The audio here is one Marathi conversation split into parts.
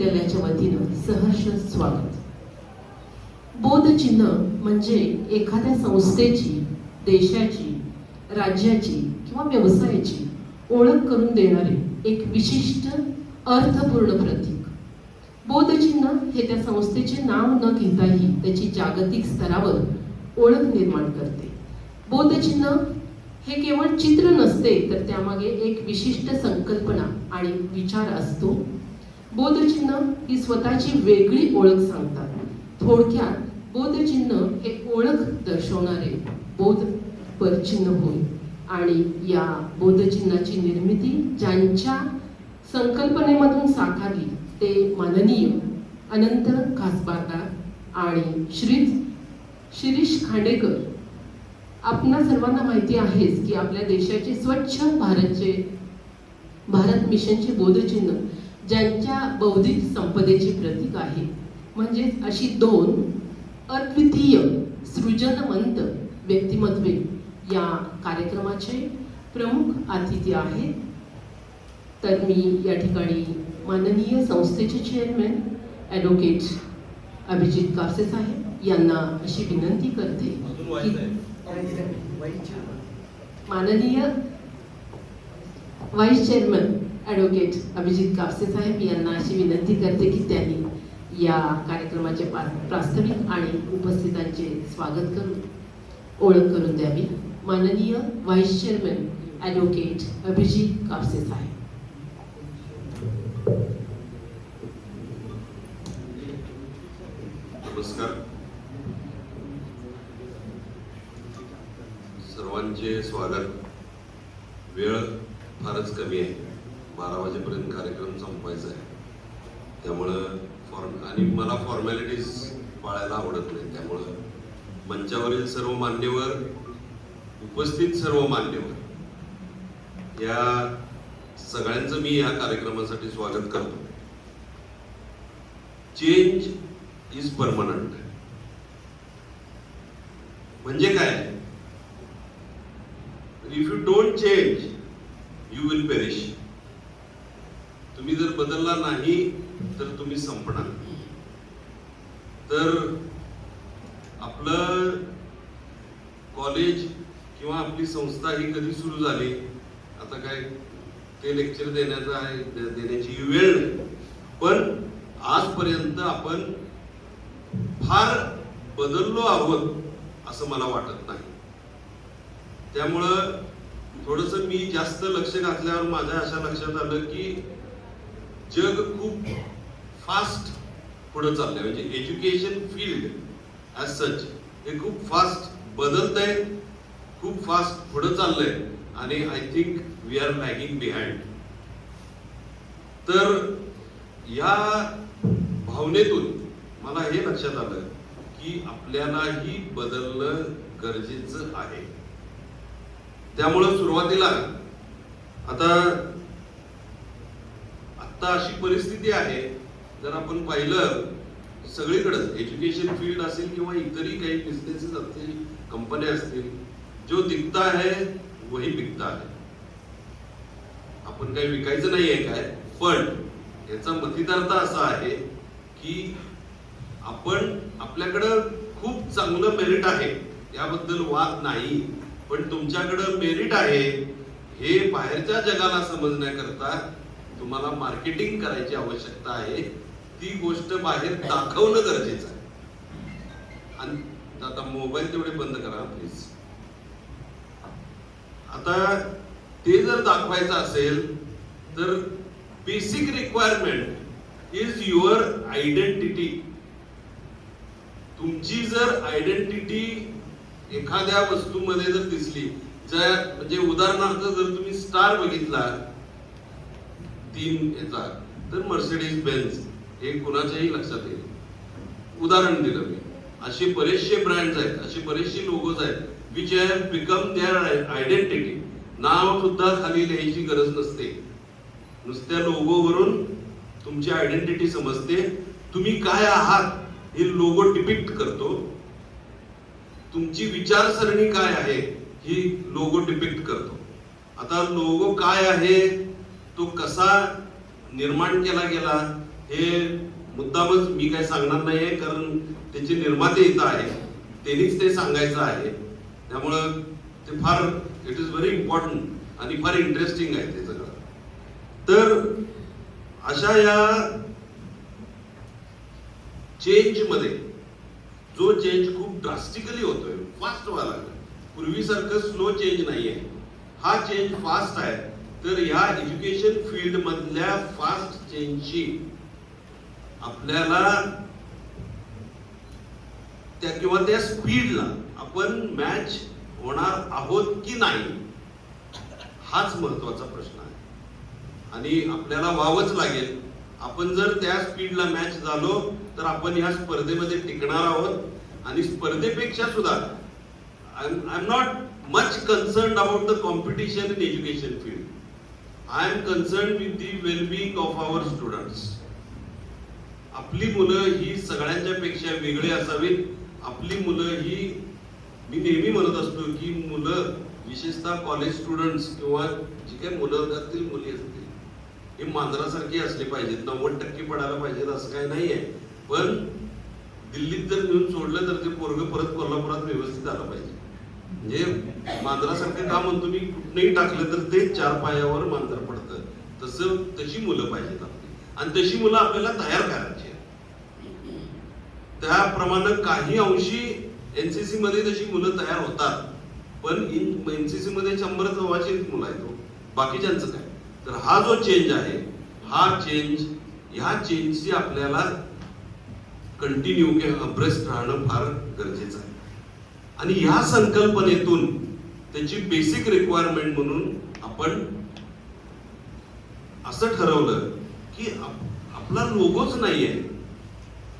महाविद्यालयाच्या वतीनं सहर्ष स्वागत. बोधचिन्ह म्हणजे एखाद्या संस्थेची, देशाची, राज्याची किंवा व्यवसायाची ओळख करून देणारे एक विशिष्ट अर्थपूर्ण प्रतीक. बोधचिन्ह हे त्या संस्थेचे नाव न घेताही त्याची जागतिक स्तरावर ओळख निर्माण करते. बोधचिन्ह हे केवळ चित्र नसते, तर त्यामागे एक विशिष्ट संकल्पना आणि विचार असतो. बोधचिन्ह ही स्वतःची वेगळी ओळख सांगतात. थोडक्यात बोधचिन्ह हे ओळख दर्शवणारे बोधचिन्ह होय. आणि या बोधचिन्हाची निर्मिती ज्यांच्या संकल्पनेमधून साकारली ते माननीय अनंत खासबारदार आणि शिरीष खांडेकर. आपणा सर्वांना माहिती आहेच की आपल्या देशाचे स्वच्छ भारत मिशनचे बोधचिन्ह ज्यांच्या बौद्धिक संपदेची प्रतीक आहे. म्हणजेच अशी दोन अद्वितीय सृजनवंत व्यक्तिमत्वे या कार्यक्रमाचे प्रमुख अतिथी आहेत. तर मी या ठिकाणी माननीय संस्थेचे चेअरमॅन ॲडव्होकेट अभिजित कापसे साहेब यांना अशी विनंती करते की माननीय vice chairman advocate Abhijit Kapse साहेब यांना अशी विनंती करते की त्यांनी या कार्यक्रमाचे प्रास्ताविक आणि उपस्थितांचे स्वागत करून ओळख करून द्यावी. माननीय vice chairman advocate Abhijit Kapse साहेब. नमस्कार. सर्वांचे स्वागत. वेळ फारच कमी आहे, 12 वाजेपर्यंत कार्यक्रम संपवायचा आहे. त्यामुळं आणि मला फॉर्मॅलिटीज पाळायला आवडत नाही. त्यामुळं मंचावरील सर्व मान्यवर, उपस्थित सर्व मान्यवर, या सगळ्यांचं मी या कार्यक्रमासाठी स्वागत करतो. चेंज इज परमनंट म्हणजे काय? If you don't change you will perish. तुम्ही जर बदलला नाही तर तुम्ही संपणार. तर आपलं कॉलेज किंवा आपली संस्था ही कधी सुरू झाली, आता काय ते लेक्चर देण्याची वेळ नाही. पण आजपर्यंत आपण फार बदललो आहोत असं मला वाटत नाही. त्यामुळं थोडंसं मी जास्त लक्ष घातल्यावर माझ्या अशा लक्षात आलं की जग खूप फास्ट पुढे चाललंय. म्हणजे एज्युकेशन फील्ड ॲज सच हे खूप फास्ट बदलतंय, खूप फास्ट पुढे चाललंय आणि I think we are lagging behind. तर या भावनेतून मला हे लक्षात आलं की आपल्यालाही बदलणं गरजेचं आहे. त्यामुळं सुरुवातीला आता अशी परिस्थिती आहे, जर आपण पाहिलं सगळीकडेच एज्युकेशन फील्ड असेल किंवा इतरही काही बिझनेसेस असतील, कंपन्या असतील, जो दिखता है वही बिकता है. आपण काही विकायचं नाहीये काय, पण याचा मतितार्थ असा आहे की आपल्याकडं खूप चांगलं मेरिट आहे, याबद्दल वाद नाही. पण तुमच्याकडं मेरिट आहे हे बाहेरच्या जगाला समजण्याकरता तुम्हाला मार्केटिंग करायची आवश्यकता आहे. ती गोष्ट बाहेर दाखवणं गरजेचं आहे. आणि आता मोबाईल तेवढे बंद करा प्लीज. आता ते जर दाखवायचं असेल तर basic requirement is your identity. तुमची जर आयडेंटिटी एखाद्या वस्तूमध्ये जर दिसली, म्हणजे उदाहरणार्थ जर तुम्ही स्टार बघितला 3 याचा, तर मर्सिडीज बेन्झ हे कुणाच्याही लक्षात येईल. उदाहरण दिलं मी. असे बरेचसे ब्रँड्स आहेत, असे बरेचसे लोगोज आहेत which have become their identity. नाव सुद्धा खाली लिहायची गरज नसते, नुसत्या लोगोवरून तुमची आयडेंटिटी समजते. तुम्ही काय आहात हे लोगो डिपिक्ट करतो. तुमची विचारसरणी काय आहे ही लोगो डिपिक्ट करतो. आता लोगो काय आहे, तो कसा निर्माण केला गेला हे मुद्दामच मी काय सांगणार नाहीये, कारण त्याचे निर्माते इथं आहे, त्यांनीच ते सांगायचं आहे. त्यामुळं ते far it is very important आणि फार इंटरेस्टिंग आहे ते सगळं. तर अशा या चेंज मध्ये जो चेंज खूप ड्रास्टिकली होतोय, फास्ट व्हायला लागला. पूर्वीसारखं स्लो चेंज नाहीये, हा चेंज फास्ट आहे. तर या एज्युकेशन फील्ड मधल्या फास्ट चेंजची आपल्याला त्या स्पीडला आपण मॅच होणार आहोत की नाही, हाच महत्वाचा प्रश्न आहे. आणि आपल्याला व्हावंच लागेल. आपण जर त्या स्पीडला मॅच झालो तर आपण या स्पर्धेमध्ये टिकणार आहोत. आणि स्पर्धेपेक्षा सुद्धा I am not much concerned about the competition in education field. I am concerned with the wellbeing of our students. आपली मुलं ही सगळ्यांच्या पेक्षा वेगळी असावीत. आपली मुलं ही, मी नेहमी म्हणत असतो की मुलं, विशेषतः कॉलेज स्टुडंट्स किंवा जी काही मुलं असतील, मुली असतील, हे मांजरासारखी असले पाहिजेत. 90% पडायला पाहिजेत असं काही नाहीये. पण दिल्लीत जर नेऊन सोडलं तर ते पोरग परत कोल्हापुरात व्यवस्थित आलं पाहिजे. म्हणजे मांजरासारखं का म्हणतो मी, कुठनंही टाकलं तर ते 4 पायावर मांजर पडतं. तशी मुलं पाहिजेत आपली, आणि तशी मुलं आपल्याला तयार करायची. त्याप्रमाणे काही अंशी एनसीसी मध्ये तशी मुलं तयार होतात, पण एनसीसी मध्ये 100-100 मुलं आहेत, बाकीच्यांचं काय. तर हा जो चेंज आहे, ह्या चेंजची आपल्याला कंटिन्यू किंवा अभ्रस्त राहणं फार गरजेचं आहे. आणि ह्या संकल्पनेतून त्याची बेसिक रिक्वायरमेंट म्हणून आपण असं ठरवलं की आपला लोगोच नाहीये.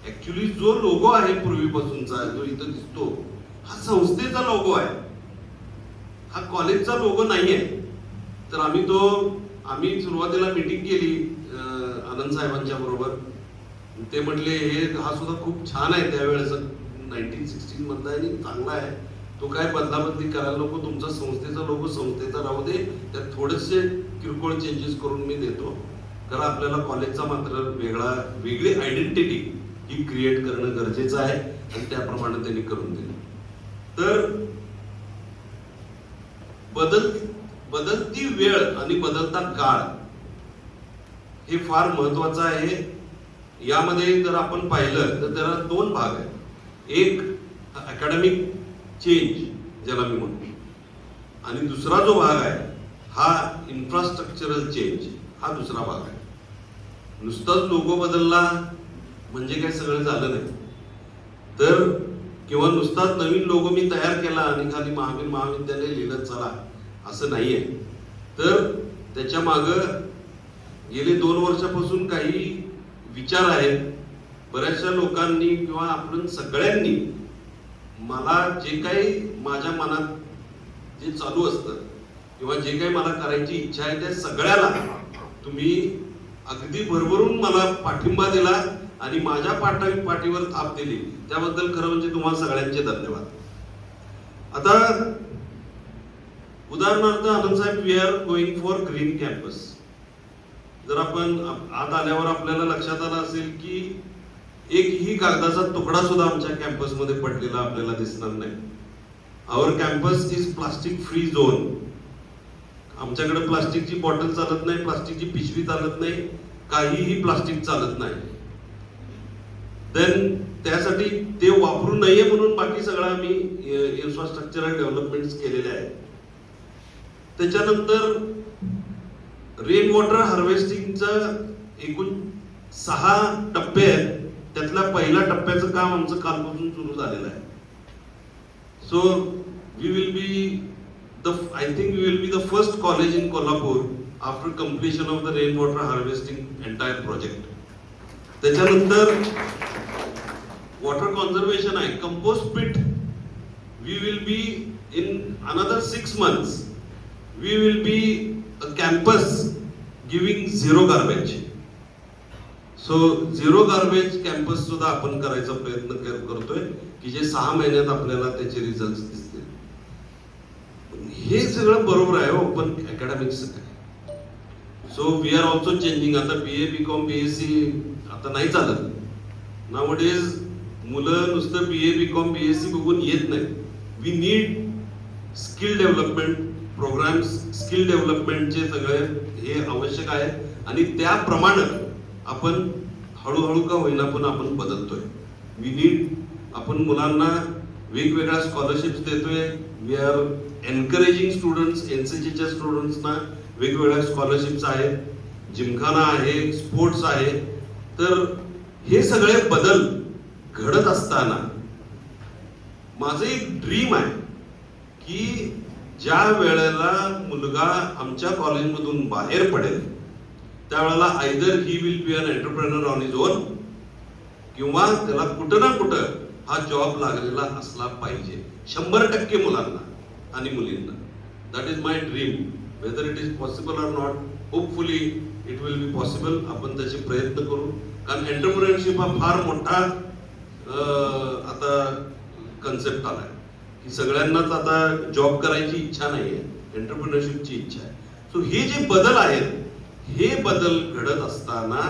ऍक्च्युली जो लोगो आहे पूर्वीपासूनचा, जो इथं दिसतो, हा संस्थेचा लोगो आहे, हा कॉलेजचा लोगो नाहीये. तर आम्ही सुरुवातीला मीटिंग केली आनंद साहेबांच्या बरोबर. ते म्हटले हा सुद्धा खूप छान आहे, त्यावेळेस 1916 मधला आणि चांगला आहे, तो काय बदलाबदली करायला नको, तुमचा संस्थेचा लोगो संस्थेचा राहू दे, त्यात थोडेसे किरकोळ चेंजेस करून मी देतो. कारण आपल्याला कॉलेजचा मात्र वेगळी आयडेंटिटी ही क्रिएट करणं गरजेचं आहे, आणि त्याप्रमाणे त्यांनी करून दिलं. तर बदलती वेळ आणि बदलता काळ हे फार महत्वाचं आहे. यामध्ये जर आपण पाहिलं तर त्याला 2 भाग आहेत. एक अकॅडमिक चेंज ज्याला मी म्हणतो, आणि दुसरा जो भाग आहे हा इन्फ्रास्ट्रक्चरल चेंज, हा दुसरा भाग आहे. नुसताच लोगो बदलला म्हणजे काय सगळं झालं नाही. तर किंवा नुसताच नवीन लोगो मी तयार केला आणि खाली महाविद्यालय लिहिलं चला, असं नाहीये. तर त्याच्या माग गेले 2 वर्षापासून काही विचार आहेत. बऱ्याचशा लोकांनी किंवा आपण सगळ्यांनी मला जे काही माझ्या मनात जे चालू असतं किंवा जे काही मला करायची इच्छा आहे, त्या सगळ्याला तुम्ही अगदी भरभरून मला पाठिंबा दिला आणि माझ्या पाठीवर थाप दिली, त्याबद्दल खरं म्हणजे तुम्हाला सगळ्यांचे धन्यवाद. आता उदाहरणार्थ आनंद साहेब, we are going for green campus. जर आपण आत आल्यावर आपल्याला लक्षात आलं असेल की एकही कागदाचा तुकडा सुद्धा आमच्या कॅम्पस मध्ये पडलेला आपल्याला दिसणार नाही. Our campus is plastic free zone. आमच्याकडे प्लास्टिकची बॉटल चालत नाही, प्लास्टिकची पिशवी चालत नाही, काहीही प्लास्टिक चालत नाही. देन त्यासाठी ते वापरू नये म्हणून बाकी सगळं आम्ही इन्फ्रास्ट्रक्चरल डेव्हलपमेंट केलेले आहेत. त्याच्यानंतर रेन वॉटर हार्वेस्टिंगचं एकूण 6 टप्पे आहेत. त्यातल्या पहिल्या टप्प्याचं काम आमचं कालपासून सुरू झालेलं आहे. So I think we will be the first college in Kolhapur after completion of the rainwater harvesting entire project. त्याच्यानंतर वॉटर कॉन्झर्वेशन आहे, compost pit. We will be in another 6 months. We will be a campus giving zero garbage. So zero garbage campus सुद्धा आपण करायचा प्रयत्न करतोय की जे 6 महिन्यात आपल्याला त्याचे रिझल्ट दिसतील. हे सगळं बरोबर आहे, पण अकॅडमिक्स काय. So we are also changing. आता BA BCom BSc आता नाही चालत. नावडेज मुलं नुसतं BA BCom BSc बघून येत नाही. We need skill development programs, skill डेव्हलपमेंटचे सगळे हे आवश्यक आहे आणि त्याप्रमाणे आपण हळूहळू का होईना पण आपण बदलतोय. वी नीड, आपण मुलांना वेगवेगळ्या स्कॉलरशिप्स देतोय. वी आर एनकरेजिंग स्टुडंट्स, NCCच्या स्टुडंट्सना वेगवेगळ्या स्कॉलरशिप्स आहेत, जिमखाना आहे, स्पोर्ट्स आहे. तर हे सगळे बदल घडत असताना माझं एक ड्रीम आहे की ज्या वेळेला मुलगा आमच्या कॉलेजमधून बाहेर पडेल त्यावेळेला either he will be an entrepreneur on his own किंवा त्याला कुठं ना कुठं हा जॉब लागलेला असला पाहिजे. 100% मुलांना आणि मुलींना. That is my dream. Whether it is possible or not, hopefully it will be possible. आपण त्याचे प्रयत्न करू. कारण एंटरप्रेनरशिप हा फार मोठा आता कन्सेप्ट आलाय की सगळ्यांनाच आता जॉब करायची इच्छा नाहीये, एंटरप्रेनरशिपची इच्छा आहे. सो हे जे बदल आहेत, हे बदल घडत असताना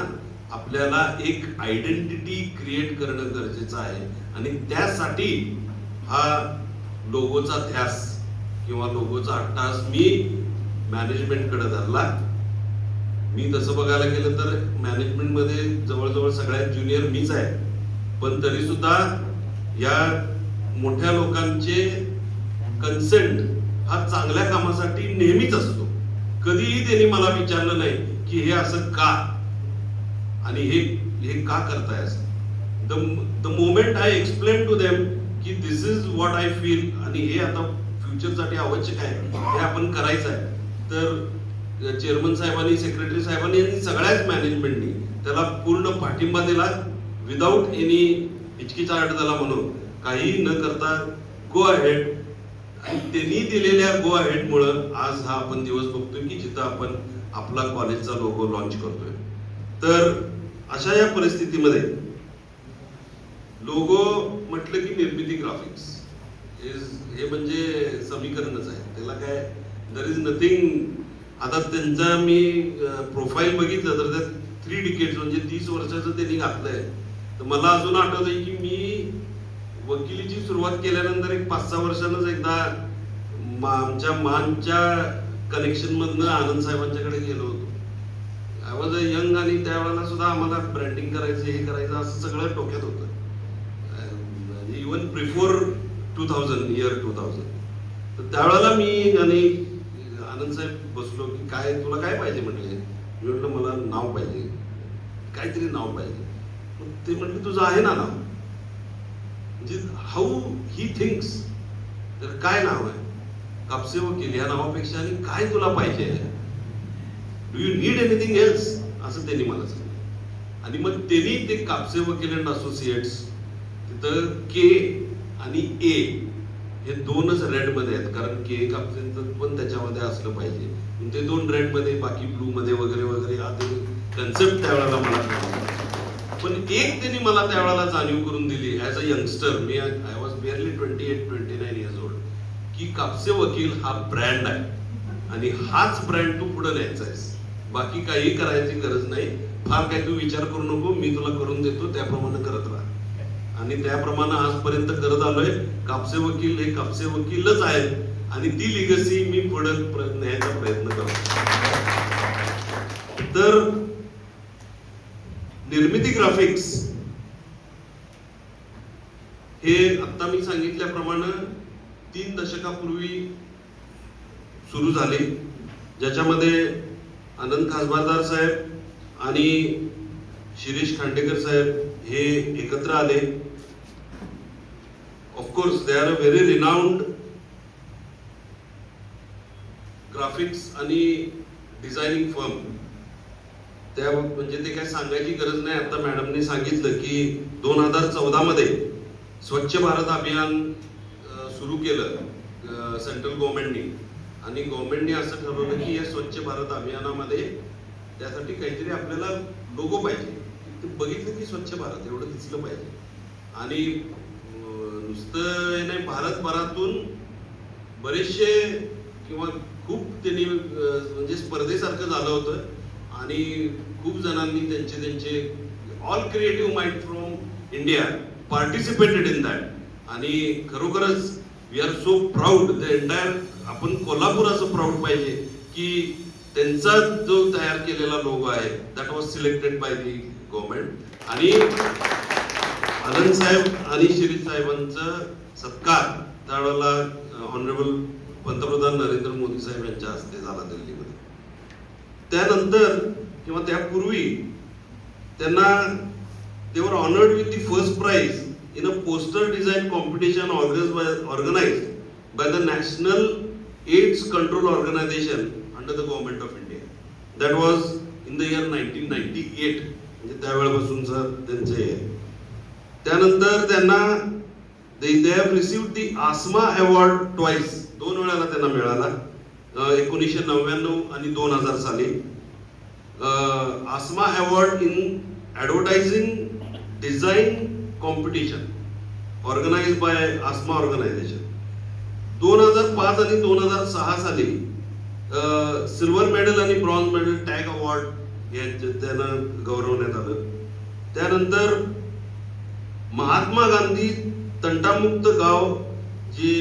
आपल्याला एक आयडेंटिटी क्रिएट करणं गरजेचं आहे आणि त्यासाठी हा लोगोचा ध्यास किंवा लोगोचा अट्टास मी मॅनेजमेंटकडे धरला. मी तसं बघायला गेलं तर मॅनेजमेंटमध्ये जवळजवळ सगळ्यात ज्युनियर मीच आहे, पण तरी सुद्धा या मोठ्या लोकांचे कन्सेंट हा चांगल्या कामासाठी नेहमीच असतो. कधीही त्यांनी मला विचारलं नाही की हे असं का आणि हे का करताय असं. The moment I explain to them की this is what I feel आणि हे आता फ्युचरसाठी आवश्यक आहे, हे आपण करायचं आहे, तर चेअरमन साहेबांनी, सेक्रेटरी साहेबांनी यांनी सगळ्याच मॅनेजमेंटनी त्याला पूर्ण पाठिंबा दिला. विदाऊट एनी हिचकिचाहट त्याला म्हणून काही न करता गो अहेड. आणि त्यांनी दिलेल्या गो अहेड मुळे आज हा आपण दिवस बघतोय की जिथं आपण आपला कॉलेजचा लोगो लॉन्च करतोय. तर अशा या परिस्थितीमध्ये लोगो म्हटलं की निर्मिती ग्राफिक्स हे म्हणजे समीकरणच आहे. त्याला काय दर इज नथिंग. आता त्यांचा मी प्रोफाईल बघितलं तर त्यात 3 डिकेड्स म्हणजे 30 वर्षाचं त्यांनी घातलंय. तर मला अजून आठवतंय की मी वकिलीची सुरुवात केल्यानंतर एक 5-6 वर्षांनाच एकदा आमच्या मानच्या कनेक्शन मधनं आनंद साहेबांच्याकडे गेलो होतो. आय वॉज अ यंग आणि त्यावेळेला सुद्धा आम्हाला ब्रँडिंग करायचं, हे करायचं असं सगळं डोक्यात होतं. Even before 2000. तर त्यावेळेला मी आणि आनंद साहेब बसलो की काय तुला काय पाहिजे म्हटले. मी म्हटलं मला नाव पाहिजे, काहीतरी नाव पाहिजे. ते म्हटले तुझं आहे ना नाव. म्हणजे हाऊ ही थिंक्स. तर काय नाव आहे? कापसे वकील या नावापेक्षा आणि काय तुला पाहिजे, do you need anything else, असं त्यांनी मला सांगितलं. आणि मग त्यांनी ते कापसे वकील अँड असोसिएट्स तिथं के आणि ए हे 2च रेड मध्ये आहेत, कारण के कापसेंचं पण त्याच्यामध्ये असलं पाहिजे. ते 2 रेड मध्ये, बाकी ब्लू मध्ये वगैरे वगैरे आधी कन्सेप्ट त्यावेळेला मला कळला. पण एक त्यांनी मला त्यावेळेला जाणीव करून दिली ऍज अ यंगस्टर. मी I was barely 28-29 years old की कापसे वकील हा ब्रँड आहे आणि हाच ब्रँड तू पुढे न्यायचा आहेस. बाकी काही करायची गरज नाही. फार काही तू विचार करू नको, मी तुला करून देतो, त्याप्रमाणे करत राहा. आणि त्याप्रमाणे आजपर्यंत करत आलोय. कापसे वकील हे कापसे वकीलच आहेत आणि ती लिगसी मी पुढे न्यायचा प्रयत्न करतो. तर निर्मिती ग्राफिक्स हे आता मी सांगितल्याप्रमाणे 3 दशकापूर्वी सुरू झाले, ज्याच्यामध्ये आनंद खासबारदार साहेब आणि शिरीष खांडेकर साहेब हे एकत्र आले. Of course they are a very renowned graphics आणि डिझायनिंग फर्म. त्या म्हणजे ते काय सांगायची गरज नाही. आता मॅडमने सांगितलं की 2014 मध्ये स्वच्छ भारत अभियान सुरू केलं सेंट्रल गव्हर्नमेंटनी. आणि गव्हर्नमेंटने असं ठरवलं की या स्वच्छ भारत अभियानामध्ये त्यासाठी काहीतरी आपल्याला लोगो पाहिजे. ते बघितलं की स्वच्छ भारत एवढं दिसलं पाहिजे. आणि नुसतं नाही, भारतभरातून बरेचसे किंवा खूप त्यांनी म्हणजे स्पर्धेसारखं झालं होतं आणि खूप जणांनी त्यांचे all creative mind from India participated in that. आणि खरोखरच we are so proud the entire, आपण कोल्हापूर असं प्राऊड पाहिजे की त्यांचा जो तयार केलेला लोगो आहे that was selected by the government. आणि आनंद साहेब आणि शिरीष साहेबांचा सत्कार त्यावेळेला ऑनरेबल पंतप्रधान नरेंद्र मोदी साहेब यांच्या हस्ते झाला दिल्लीमध्ये. त्यानंतर किंवा त्यापूर्वी त्यांना they were honored with the first prize in a poster design competition organized by the National AIDS Control Organization under the government of India. That was in the year 1998. म्हणजे त्यावेळेपासून सर त्यांचे. त्यानंतर त्यांना they have received the ASMA award twice. 2 वेळाला त्यांना मिळाला, 1999 आणि 2000 साली. ASMA award in advertising design competition organized by ASMA organization. 2005 आणि 2006 साली सिल्वर मेडल आणि ब्रॉन्झ मेडल टॅग अवॉर्ड यांचे त्यांना गौरवण्यात आलं. त्यानंतर महात्मा गांधी तंटामुक्त गाव जी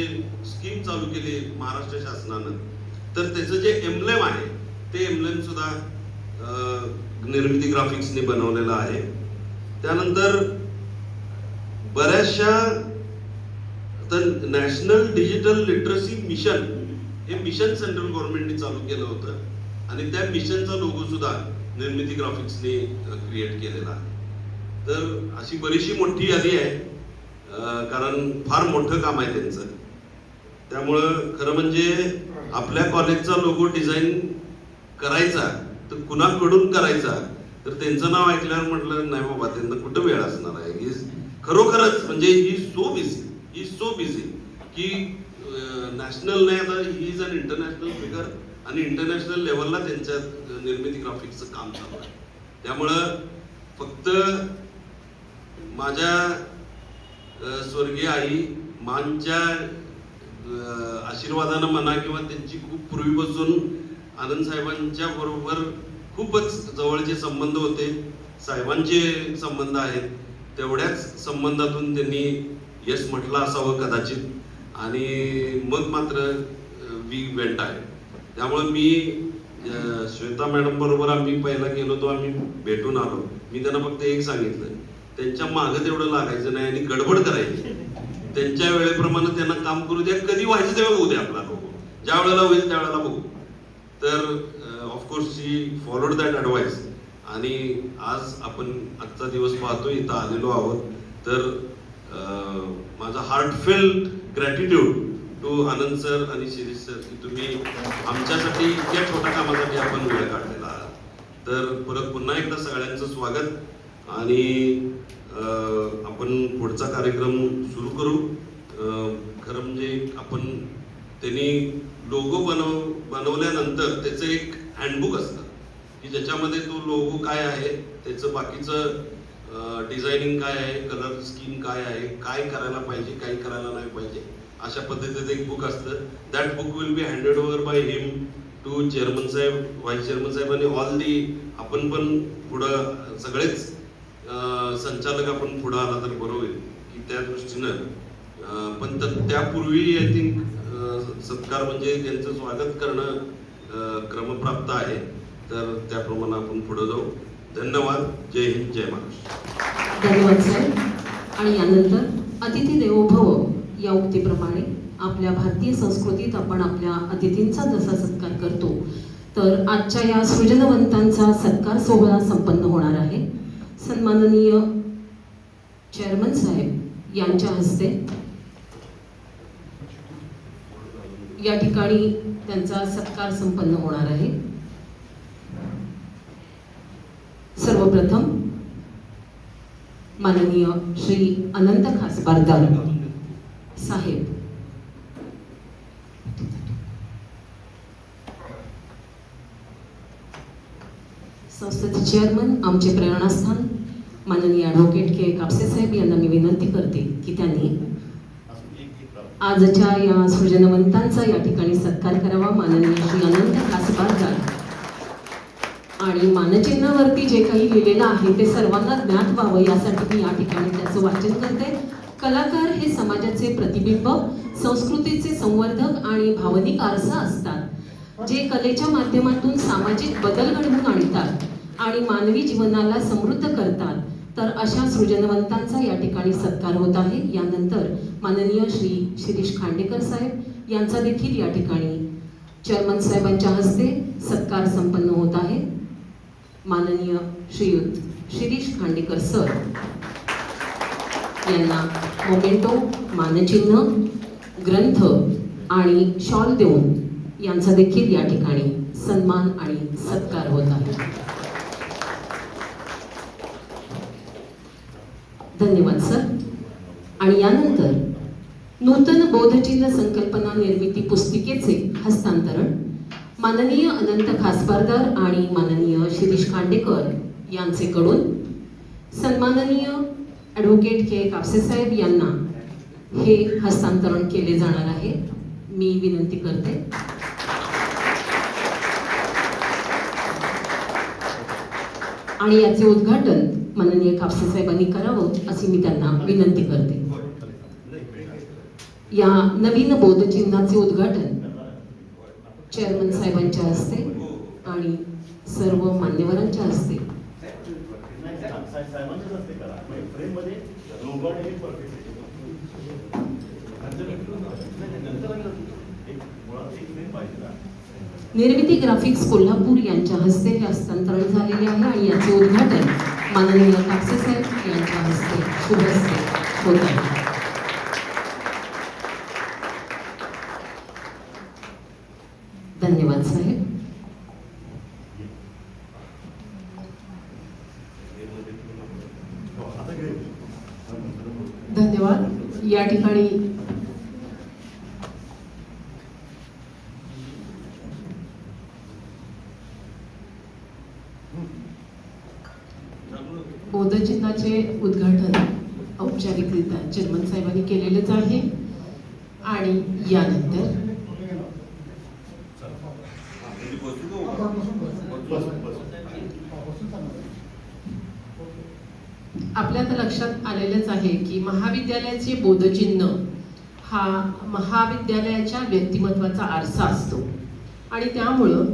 स्कीम चालू केली महाराष्ट्र शासनानं, तर त्याचं जे एम्ब्लेम आहे ते एम्ब्लेम सुद्धा निर्मिती ग्राफिक्सने बनवलेलं आहे. त्यानंतर बऱ्याचशा नॅशनल डिजिटल लिटरसी मिशन हे मिशन सेंट्रल गव्हर्नमेंटने चालू केलं होतं आणि त्या मिशनचा लोगो सुद्धा निर्मिती ग्राफिक्सने क्रिएट केलेला आहे. तर अशी बरीचशी मोठी यादी आहे, कारण फार मोठं काम आहे त्यांचं. त्यामुळं खरं म्हणजे आपल्या कॉलेजचा लोगो डिझाईन करायचा तर कुणाकडून करायचा, तर त्यांचं नाव ऐकल्यावर म्हटलं नाही बाबा त्यांना कुठं वेळ असणार आहे. खरोखरच म्हणजे ही सो बिझी की नॅशनल नाही, आता he is an international figure आणि इंटरनॅशनल लेवलला त्यांच्या निर्मिती ग्राफिक्सचं काम चालू आहे. त्यामुळं फक्त माझ्या स्वर्गीय आई मांच्या आशीर्वादानं म्हणा किंवा त्यांची खूप पूर्वीपासून आनंद साहेबांच्या बरोबर खूपच जवळचे संबंध होते, साहेबांचे संबंध आहेत, तेवढ्याच संबंधातून त्यांनी यश म्हटलं असावं कदाचित. आणि मग मात्र वी वेंट आहे. त्यामुळे मी श्वेता मॅडम बरोबर आम्ही पहिला गेलो तो आम्ही भेटून आलो. मी त्यांना फक्त एक सांगितलं, त्यांच्या मागं तेवढं लागायचं नाही आणि गडबड करायची. त्यांच्या वेळेप्रमाणे त्यांना काम करू द्या, कधी व्हायचं तेव्हा होऊ द्या आपला लोगो, ज्या वेळेला होईल त्यावेळेला बघू. तर of course she followed that advice. आणि आज आपण आजचा दिवस पाहतो, इथं आलेलो आहोत. तर माझा heartfelt gratitude to Anand sir आणि शिरीष सर की तुम्ही आमच्यासाठी इतक्या छोट्या कामासाठी आपण वेळ काढलेला आहात. तर परत पुन्हा एकदा सगळ्यांचं स्वागत. आणि आपण पुढचा कार्यक्रम सुरू करू. खरं म्हणजे आपण त्यांनी लोगो बनवल्यानंतर त्याचं एक हँडबुक असतं की ज्याच्यामध्ये तो लोगो काय आहे, त्याचं बाकीचं डिझायनिंग काय आहे, कलर स्कीम काय आहे, काय करायला पाहिजे, काय करायला नाही पाहिजे, अशा पद्धतीचं एक बुक असतं. That book will be handed over by him to chairman साहेब, व्हाईस चेअरमन साहेब आणि ऑल दी. आपण पण पुढं सगळेच संचालक आपण पुढं आला तर बरं होईल की त्या दृष्टीनं. पण त्यापूर्वी आय थिंक सत्कार म्हणजे त्यांचं स्वागत करणं क्रमप्राप्त आहे. तर त्याप्रमाणे आपण पुढे जाऊ. धन्यवाद. जय हिंद, जय महाराष्ट्र. धन्यवाद साहेब. आणि यानंतर अतिथी देवो भव या उक्तीप्रमाणे आपल्या भारतीय संस्कृतीत आपण आपल्या अतिथींचा जसा सत्कार करतो, तर आजच्या या सृजनवंतांचा सत्कार सोहळा संपन्न होणार आहे. सन्माननीय चेअरमन साहेब यांच्या हस्ते या ठिकाणी त्यांचा सत्कार संपन्न होणार आहे. सर्वप्रथम माननीय श्री अनंत खासबारदार साहेब संस्थेचे चेअरमन, आमचे प्रेरणास्थान माननीय ॲडव्होकेट के कापसे साहेब यांना मी विनंती करते की त्यांनी आजच्या या सृजनवंतांचा या ठिकाणी सत्कार करावा. माननीय श्री अनंत खासबारदार आणि मानचिन्हावरती जे काही लिहिलेलं आहे ते सर्वांना ज्ञात व्हावं यासाठी मी या ठिकाणी त्याचं वाचन करते. कलाकार हे समाजाचे प्रतिबिंब, संस्कृतीचे संवर्धक आणि भावनिक आरसा असतात, जे कलेच्या माध्यमातून सामाजिक बदल घडवून आणतात आणि मानवी जीवनाला समृद्ध करतात. तर अशा सृजनवंतांचा या ठिकाणी सत्कार होत आहे. यानंतर माननीय श्री शिरीष खांडेकर साहेब यांचा देखील या ठिकाणी चेअरमन साहेबांच्या हस्ते सत्कार संपन्न होत आहे. माननीय श्रीयुत शिरीष खांडेकर सर यांना मोमेंटो, मानचिन्ह, ग्रंथ आणि शॉल देऊन यांचा देखील या ठिकाणी सन्मान आणि सत्कार होत आहे. धन्यवाद सर. आणि यानंतर नूतन बोधचिन्ह संकल्पना निर्मिती पुस्तिकेचे हस्तांतरण माननीय अनंत खासबारदार आणि माननीय शिरीष खांडेकर यांचेकडून सन्माननीय ॲडव्होकेट के कापसे साहेब यांना हे हस्तांतरण केले जाणार आहे. मी विनंती करते. आणि याचे उद्घाटन माननीय कापसे साहेबांनी करावं अशी मी त्यांना विनंती करते. या नवीन बोधचिन्हाचे उद्घाटन चेअरमन साहेबांच्या हस्ते आणि सर्व मान्यवरांच्या हस्ते निर्मिती ग्राफिक्स कोल्हापूर यांच्या हस्ते हे हस्तांतरण झालेले आहे आणि याचे उद्घाटन माननीय कापसे साहेब यांच्या हस्ते शुभ हस्ते होत आहे. धन्यवाद साहेब. धन्यवाद. या ठिकाणी बोधचिन्हाचे उद्घाटन औपचारिकरित्या चेअरमन साहेबांनी केलेलेच आहे. आणि यानंतर आपल्या आता लक्षात आलेलंच आहे की महाविद्यालयाचे बोधचिन्ह हा महाविद्यालयाच्या व्यक्तिमत्वाचा आरसा असतो आणि त्यामुळं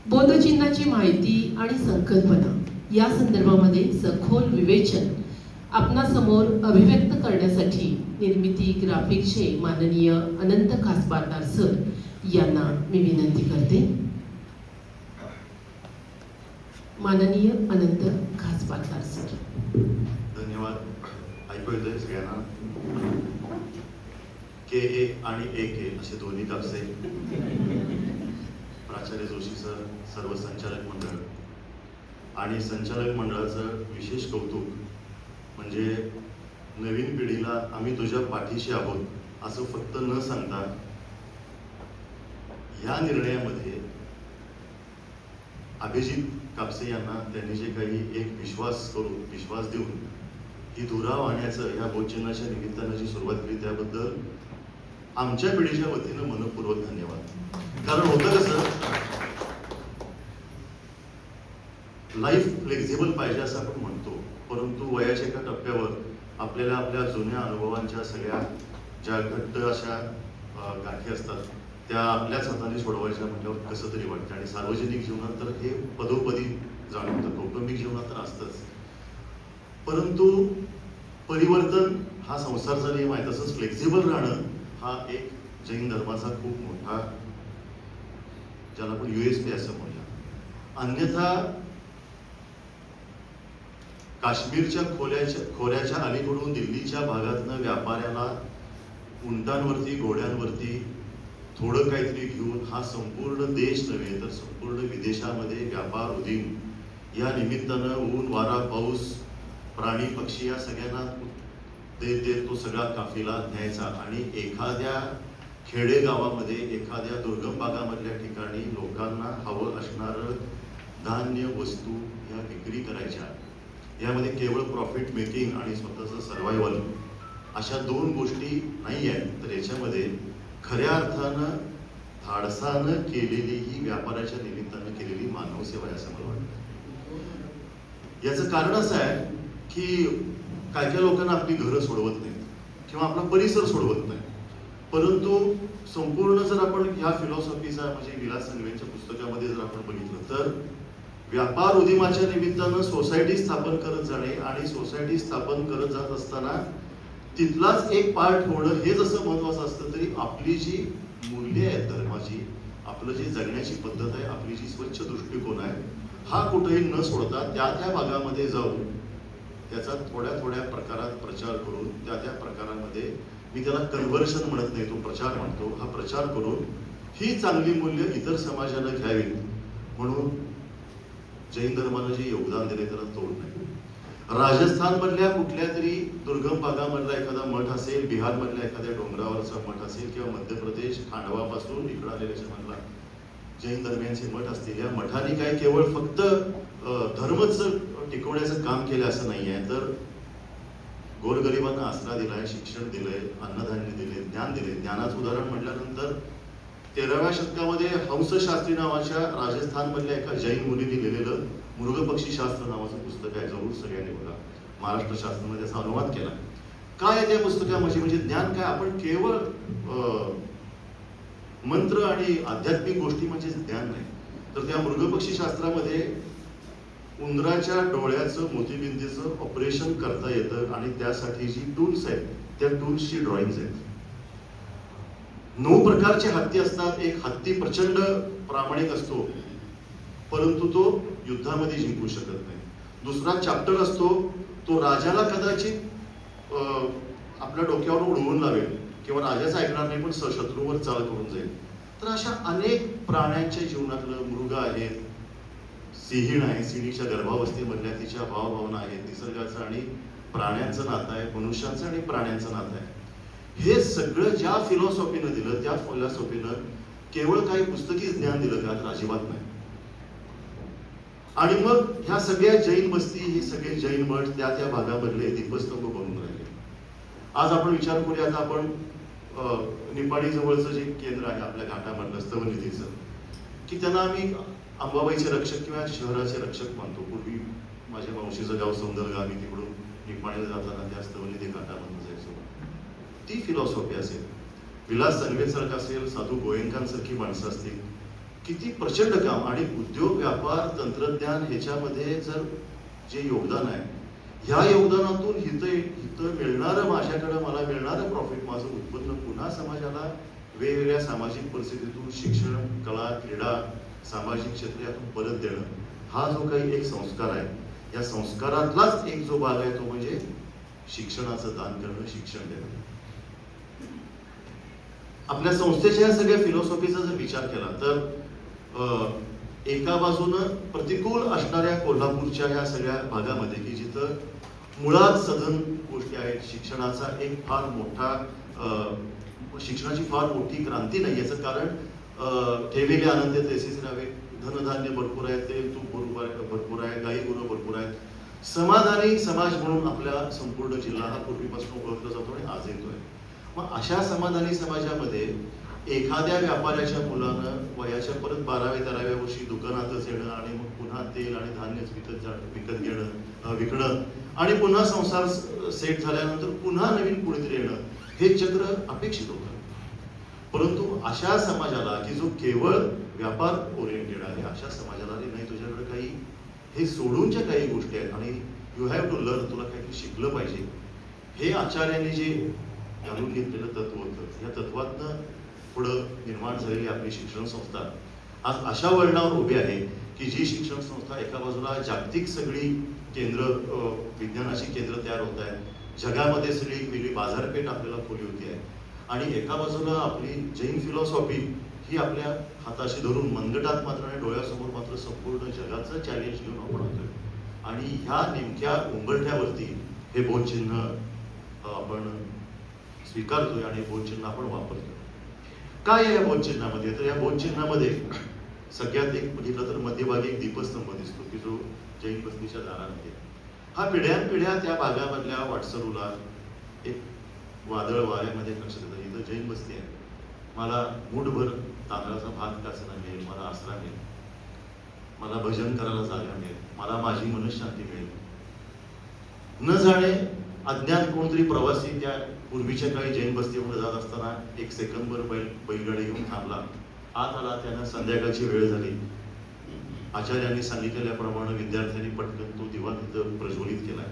बोधचिन्हाची माहिती आणि संकल्पना या संदर्भामध्ये सखोल विवेचन आपणासमोर अभिव्यक्त करण्यासाठी निर्मिती ग्राफिक्सचे माननीय अनंत खासबारदार सर यांना मी विनंती करते. माननीय अनंत खासबारदार सर. धन्यवाद. ऐकू येतंय सगळ्यांना? KA आणि AK असे दोन्ही कापसे, प्राचार्य जोशी सर, सर्व संचालक मंडळ आणि संचालक मंडळाचं विशेष कौतुक म्हणजे नवीन पिढीला आम्ही तुझ्या पाठीशी आहोत असं फक्त न सांगता या निर्णयामध्ये अभिजित कापसे यांना त्यांनी जे काही एक विश्वास देऊन ही धुरा वाहण्याचं या बोधचिन्हाच्या निमित्तानं जी सुरुवात केली त्याबद्दल आमच्या पिढीच्या वतीनं मनपूर्वक धन्यवाद. कारण होतं कसं, लाईफ फ्लेक्झिबल पाहिजे असं आपण म्हणतो, परंतु वयाच्या एका टप्प्यावर आपल्याला आपल्या जुन्या अनुभवांच्या सगळ्या ज्या घट्ट अशा गाठी असतात त्या आपल्याच हाताने सोडवायच्या म्हटल्यावर कसं तरी वाटतं. आणि सार्वजनिक जीवनात तर हे पदोपदी जाणवतं, कौटुंबिक जीवनात तर असतंच. परंतु परिवर्तन हा संसारचा नियम आहे, तसंच फ्लेक्झिबल राहणं हा एक जैन धर्माचा खूप मोठा, ज्याला आपण USP असं म्हणूया. अन्यथा काश्मीरच्या खोऱ्याच्या अलीकडून दिल्लीच्या भागातनं व्यापाऱ्याला उंटांवरती घोड्यांवरती थोडं काहीतरी घेऊन हा संपूर्ण देश नव्हे तर संपूर्ण विदेशामध्ये व्यापार उदीम या निमित्तानं ऊन वारा पाऊस प्राणी पक्षी या सगळ्यांना ते तो सगळा काफिला न्यायचा आणि एखाद्या खेडेगावामध्ये एखाद्या दुर्गम भागामधल्या ठिकाणी लोकांना हवं असणारं धान्य वस्तू या विक्री करायच्या. यामध्ये केवळ प्रॉफिट मेकिंग आणि स्वतःचं सर्वायवल अशा दोन गोष्टी नाही आहेत, तर याच्यामध्ये खऱ्या अर्थानं धाडसानं केलेली ही व्यापाराच्या निमित्तानं केलेली मानव सेवा आहे असं मला वाटतं. याचं कारण असं आहे की काय काय लोकांना आपली घरं सोडवत नाहीत किंवा आपला परिसर सोडवत नाही. परंतु संपूर्ण जर आपण ह्या फिलॉसॉफीचा म्हणजे विलास संघवींच्या पुस्तकामध्ये जर आपण बघितलं तर व्यापार उद्यमाच्या निमित्तानं सोसायटी स्थापन करत जाणे आणि सोसायटी स्थापन करत जात असताना तिथलाच एक पार्ट होणं हे जसं महत्वाचं असतं, तरी आपली जी मूल्य आहेत धर्माची, आपलं जे जगण्याची पद्धत आहे, आपली जी स्वच्छ दृष्टिकोन आहे, हा कुठेही न सोडता त्या त्या भागामध्ये जाऊन त्याचा थोड्या थोड्या प्रकारात प्रचार करून त्या त्या प्रकारामध्ये, मी त्याला कन्व्हर्शन म्हणत नाही, तो प्रचार म्हणतो, हा प्रचार करून ही चांगली मूल्य इतर समाजानं घ्यावीत म्हणून जैन धर्मानं जे योगदान दिले त्याला तोड नाही. राजस्थान मधल्या कुठल्या तरी दुर्गम भागामधला एखादा मठ असेल, बिहार मधल्या एखाद्या डोंगरावरचा मठ असेल किंवा मध्य प्रदेश खांडवापासून इकडं आलेल्या मधला जैन धर्मियांचे मठ असतील, या मठाने काय केवळ फक्त धर्मच टिकवण्याचं काम केलं असं नाही आहे, तर गोरगरिबांना आसरा दिलाय, शिक्षण दिलंय, अन्नधान्य दिले, ज्ञान दिले. ज्ञानाचं उदाहरण म्हटल्यानंतर 13व्या शतकामध्ये हंसशास्त्री नावाच्या राजस्थान मधल्या एका जैन मुनीने लिहिलेलं मृगपक्षी शास्त्र नावाचं पुस्तक आहे, जरूर सगळ्यांनी बघा. महाराष्ट्र शास्त्रामध्ये त्याचा अनुवाद केला. काय आहे त्या पुस्तकामध्ये, म्हणजे ज्ञान काय, आपण केवळ मंत्र आणि आध्यात्मिक गोष्टी म्हणजे ज्ञान नाही, तर त्या मृगपक्षी शास्त्रामध्ये उंदराच्या डोळ्याचं मोतीबिंदीचं ऑपरेशन करता येतं आणि त्यासाठी जी टूल्स आहेत त्या टूल्सची ड्रॉइंग्स आहेत. 9 प्रकारचे हत्ती असतात. एक हत्ती प्रचंड प्रामाणिक असतो परंतु तो युद्धामध्ये जिंकू शकत नाही. दुसरा चॅप्टर असतो, तो राजाला कदाचित आपल्या डोक्यावर उडवून लावेल किंवा राजाचं ऐकणार नाही पण शत्रूवर चाल करून जाईल. तर अशा अनेक प्राण्यांच्या जीवनातलं मृग आहेत, सिंहीण आहे, सिंहीच्या गर्भावस्थेमधल्या तिच्या भावभावना आहेत, निसर्गाचं आणि प्राण्यांचं नातं आहे, मनुष्यांचं आणि प्राण्यांचं नातं आहे. हे सगळं ज्या फिलॉसॉफीनं दिलं त्या फिलॉसॉफीनं केवळ काही पुस्तकी ज्ञान दिलं का, तर अजिबात नाही. आणि मग ह्या सगळ्या जैन वस्ती, हे सगळे जैन मठ त्या त्या भागामधले दीपस्तंभ बनून राहिले. आज आपण विचार करूया, आता आपण निपाणी जवळचं जे केंद्र आहे आपल्या घाटामधलं स्तवनिधीचं, की त्यांना आम्ही अंबाबाईचे रक्षक किंवा शहराचे रक्षक मानतो. पूर्वी माझ्या मावशीचं गाव सौंदरगा, आम्ही तिकडून निपाणीला जाताना त्या स्तवनिधी घाटामधून जायचो. ती फिलॉसॉफी असेल, विलास संघवीसारखा असेल, साधू गोयंकांसारखी माणसं असतील, किती प्रचंड काम. आणि उद्योग, व्यापार, तंत्रज्ञान ह्याच्यामध्ये जर जे योगदान आहे, ह्या योगदानातून हितं मिळणारं, माझ्याकडं मला मिळणारं प्रॉफिट, माझं उत्पन्न पुन्हा समाजाला वेगवेगळ्या सामाजिक परिस्थितीतून शिक्षण, कला, क्रीडा, सामाजिक क्षेत्र यातून परत देणं, हा जो काही एक संस्कार आहे, या संस्कारातलाच एक जो भाग आहे तो म्हणजे शिक्षणाचं दान करणं, शिक्षण देणं. आपल्या संस्थेच्या या सगळ्या फिलॉसॉफीचा जर विचार केला तर एका बाजूनं प्रतिकूल असणाऱ्या कोल्हापूरच्या या सगळ्या भागामध्ये, की जिथं मुळात सधन गोष्टी आहेत, शिक्षणाचा एक फार मोठा शिक्षणाची फार मोठी क्रांती नाही. याचं कारण ठेविले आनंद तैसेच राहावे, धनधान्य भरपूर आहे, तेल तूप भरपूर आहे, गाई गुरं भरपूर आहेत, समाधानी समाज म्हणून आपला संपूर्ण जिल्हा हा पूर्वीपासून ओळखला जातो आणि आज येतोय. मग अशा समाधानी समाजामध्ये एखाद्या व्यापाऱ्याच्या मुलानं वयाच्या परत 12व्या-13व्या वर्षी दुकानातच येणं आणि मग पुन्हा तेल आणि धान्यच विकत घेणं, विकणं आणि पुन्हा संसार सेट झाल्यानंतर पुन्हा नवीन कुणीतरी येणं, हे चक्र अपेक्षित होतं. परंतु अशा समाजाला, की जो केवळ व्यापार ओरिएंटेड आहे, अशा समाजाला नाही, तुझ्याकडे काही हे सोडूनच्या काही गोष्टी आहेत आणि यू हॅव टू लर्न, तुला काहीतरी शिकलं पाहिजे, हे आचार्यांनी जे घालून घेतलेलं तत्व होतं. या तत्वातनं पुढं निर्माण झालेली आपली शिक्षण संस्था आज अशा वळणावर उभी आहे की जी शिक्षण संस्था एका बाजूला जागतिक सगळी केंद्र, विज्ञानाची केंद्र तयार होत आहेत, जगामध्ये सगळी वेगळी बाजारपेठ आपल्याला खुली होती आहे, आणि एका बाजूला आपली जैन फिलॉसॉफी ही आपल्या हाताशी धरून मनगटात मात्र आणि डोळ्यासमोर मात्र संपूर्ण जगाचं चॅलेंज घेऊन आपण होतोय. आणि ह्या नेमक्या उंबरठ्यावरती हे बोधचिन्ह आपण स्वीकारतोय आणि बोधचिन्ह आपण वापरतोय. काय आहे या बोधचिन्हामध्ये? तर या बोधचिन्हामध्ये सगळ्यात एक बघितलं तर मध्यभागी एक दीपस्तंभ दिसतो की जो जैन बस्तीच्या दारामध्ये, हा पिढ्यानपिढ्या त्या भागामधल्या वाटसरूला एक वादळ वाऱ्यामध्ये लक्षात येतं, इथं जैन बस्ती आहे, मला मूठभर तांदळाचा भात काचना मिळेल, मला आसरा मिळेल. मला भजन करायला जागा मिळेल, मला माझी मनशांती मिळेल. न जाणे अज्ञात कोणतरी प्रवासी त्या पूर्वीच्या काळी जैन बस्तीमध्ये जात असताना एक सेकंदभर बैलगाडी घेऊन थांबला, आत आला, त्यांना संध्याकाळची वेळ झाली. आचार्यांनी सांगितलेल्याप्रमाणे विद्यार्थ्यांनी पटकन तो दिवा तिथं प्रज्वलित केलाय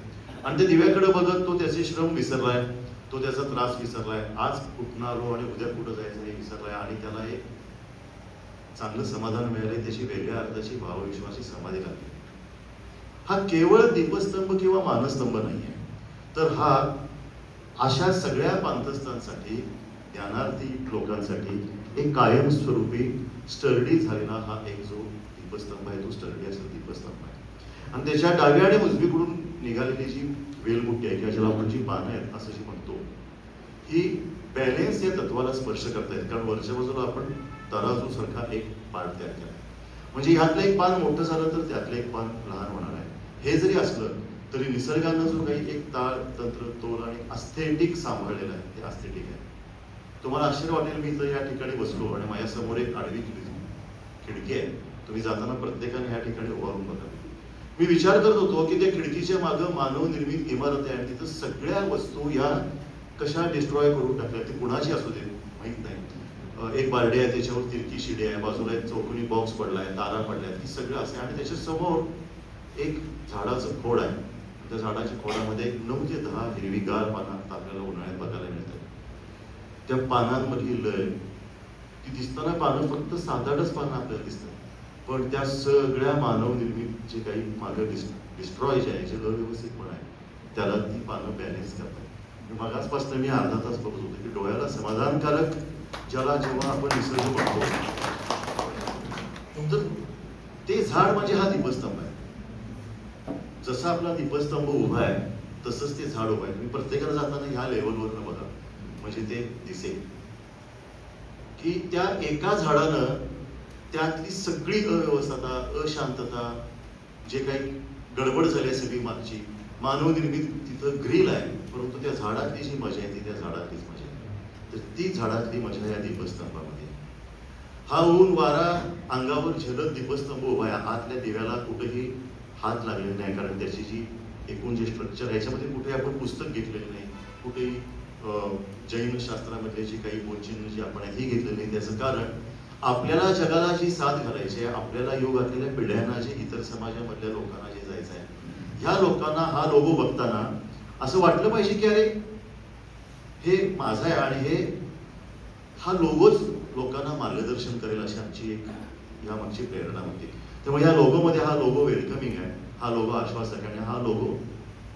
आणि त्या दिव्याकडे बघत तो त्याचे श्रम विसरलाय, तो त्याचा त्रास विसरलाय, आज कुठं आलो आणि उद्या कुठं जायचं हे विसरलाय आणि त्याला एक चांगलं समाधान मिळालंय, त्याची वेगळ्या अर्थाची भावविश्वासी समाधी लागली. हा केवळ दीपस्तंभ किंवा मानस्तंभ नाहीये, तर हा अशा सगळ्या पांथस्थांसाठी, ज्ञानार्थी लोकांसाठी एक कायमस्वरूपी स्टर्डी झालेला हा एक जो दीपस्तंभ आहे, तो स्टर्डी असा दीपस्तंभ आहे. आणि त्याच्या डाव्या आणि उजवीकडून निघालेली जी वेलबुट्टी आहे किंवा ज्याला आपण जी पानं आहेत असं जी म्हणतो, ही बॅलेन्स या तत्वाला स्पर्श करतायत. कारण वरच्या बाजूला आपण तराजू सारखा एक पान तयार केला, म्हणजे ह्यातलं एक पान मोठं झालं तर त्यातलं एक पान लहान होणार आहे. हे जरी असलं तरी निसर्गानं जो काही एक ताळ, तंत्र, तोल आणि अस्थेटिक सांभाळलेलं आहे ते अस्थेटिक आहे. तुम्हाला आश्चर्य वाटेल, मी इथं या ठिकाणी बसलो आणि माझ्यासमोर एक आडवी खिडकी आहे. तुम्ही जाताना प्रत्येकाने या ठिकाणी उभारून बघा. मी विचार करत होतो की त्या खिडकीच्या मागं मानवनिर्मित इमारत आहे आणि तिथं सगळ्या वस्तू या कशा डिस्ट्रॉय करून टाकल्या, ती कुणाची असू दे माहित नाही. एक बारडी आहे, त्याच्यावर तिरकी शिडी आहे, बाजूला एक चौकोनी बॉक्स पडलाय, तारा पडल्या, ही सगळं असं. आणि त्याच्या समोर एक झाडाचं खोड आहे. त्या झाडाच्या खोडामध्ये 9 ते 10 हिरवीगार पानं आपल्याला उन्हाळ्यात बघायला मिळतात. त्या पानांमधली लय, ती दिसताना पानं फक्त 7-8च पानं आपल्याला दिसतात, पण त्या सगळ्या मानव निर्मित जे काही मागे डिस्ट्रॉय जे आहे, जे अव्यवस्थितपणा आहे, त्याला ती पानं बॅलेन्स करतात. मागासपासून मी अर्धा तास बघत होतो की डोळ्याला समाधानकारक ज्याला जेव्हा आपण निसर्ग बघतो, तर ते झाड म्हणजे हा दीपस्तंभ आहे. जसा आपला दीपस्तंभ उभा आहे तसंच ते झाड उभं आहे. तुम्ही प्रत्येकाला जाताना ह्या लेवलवरनं बघा, म्हणजे ते दिसेल की त्या एका झाडानं त्यातली सगळी अव्यवस्था, अशांतता, जे काही गडबड झाली आहे सगळी मागची, मानवनिर्मित तिथं ग्रील आहे, परंतु त्या झाडातली जी मजा आहे ती त्या झाडातलीच मजा आहे. तर ती झाडातली मजा या दीपस्तंभामध्ये. हा ऊन वारा अंगावर झेलत दीपस्तंभ उभा आहे. आतल्या दिव्याला कुठेही हात लागलेला नाही, कारण त्याची जी एकूण जे स्ट्रक्चर आहे याच्यामध्ये कुठे आपण पुस्तक घेतलेलं नाही, कुठेही जैन शास्त्रामधले जी काही बोलचिन्ह जी आपण ही घेतलेली नाही. त्याचं कारण आपल्याला जगाला जी साथ घालायची आहे, आपल्याला योग घातलेल्या पिढ्यांना, जे इतर समाजामधल्या लोकांना जे जायचं आहे, ह्या लोकांना हा लोगो बघताना असं वाटलं पाहिजे की अरे हे माझं आहे आणि हे हा लोगोच लोकांना मार्गदर्शन करेल, अशी आमची एक यामागची प्रेरणा होती. त्यामुळे या लोगोमध्ये हा लोगो वेलकमिंग आहे, हा लोगो आश्वासक आहे, हा लोगो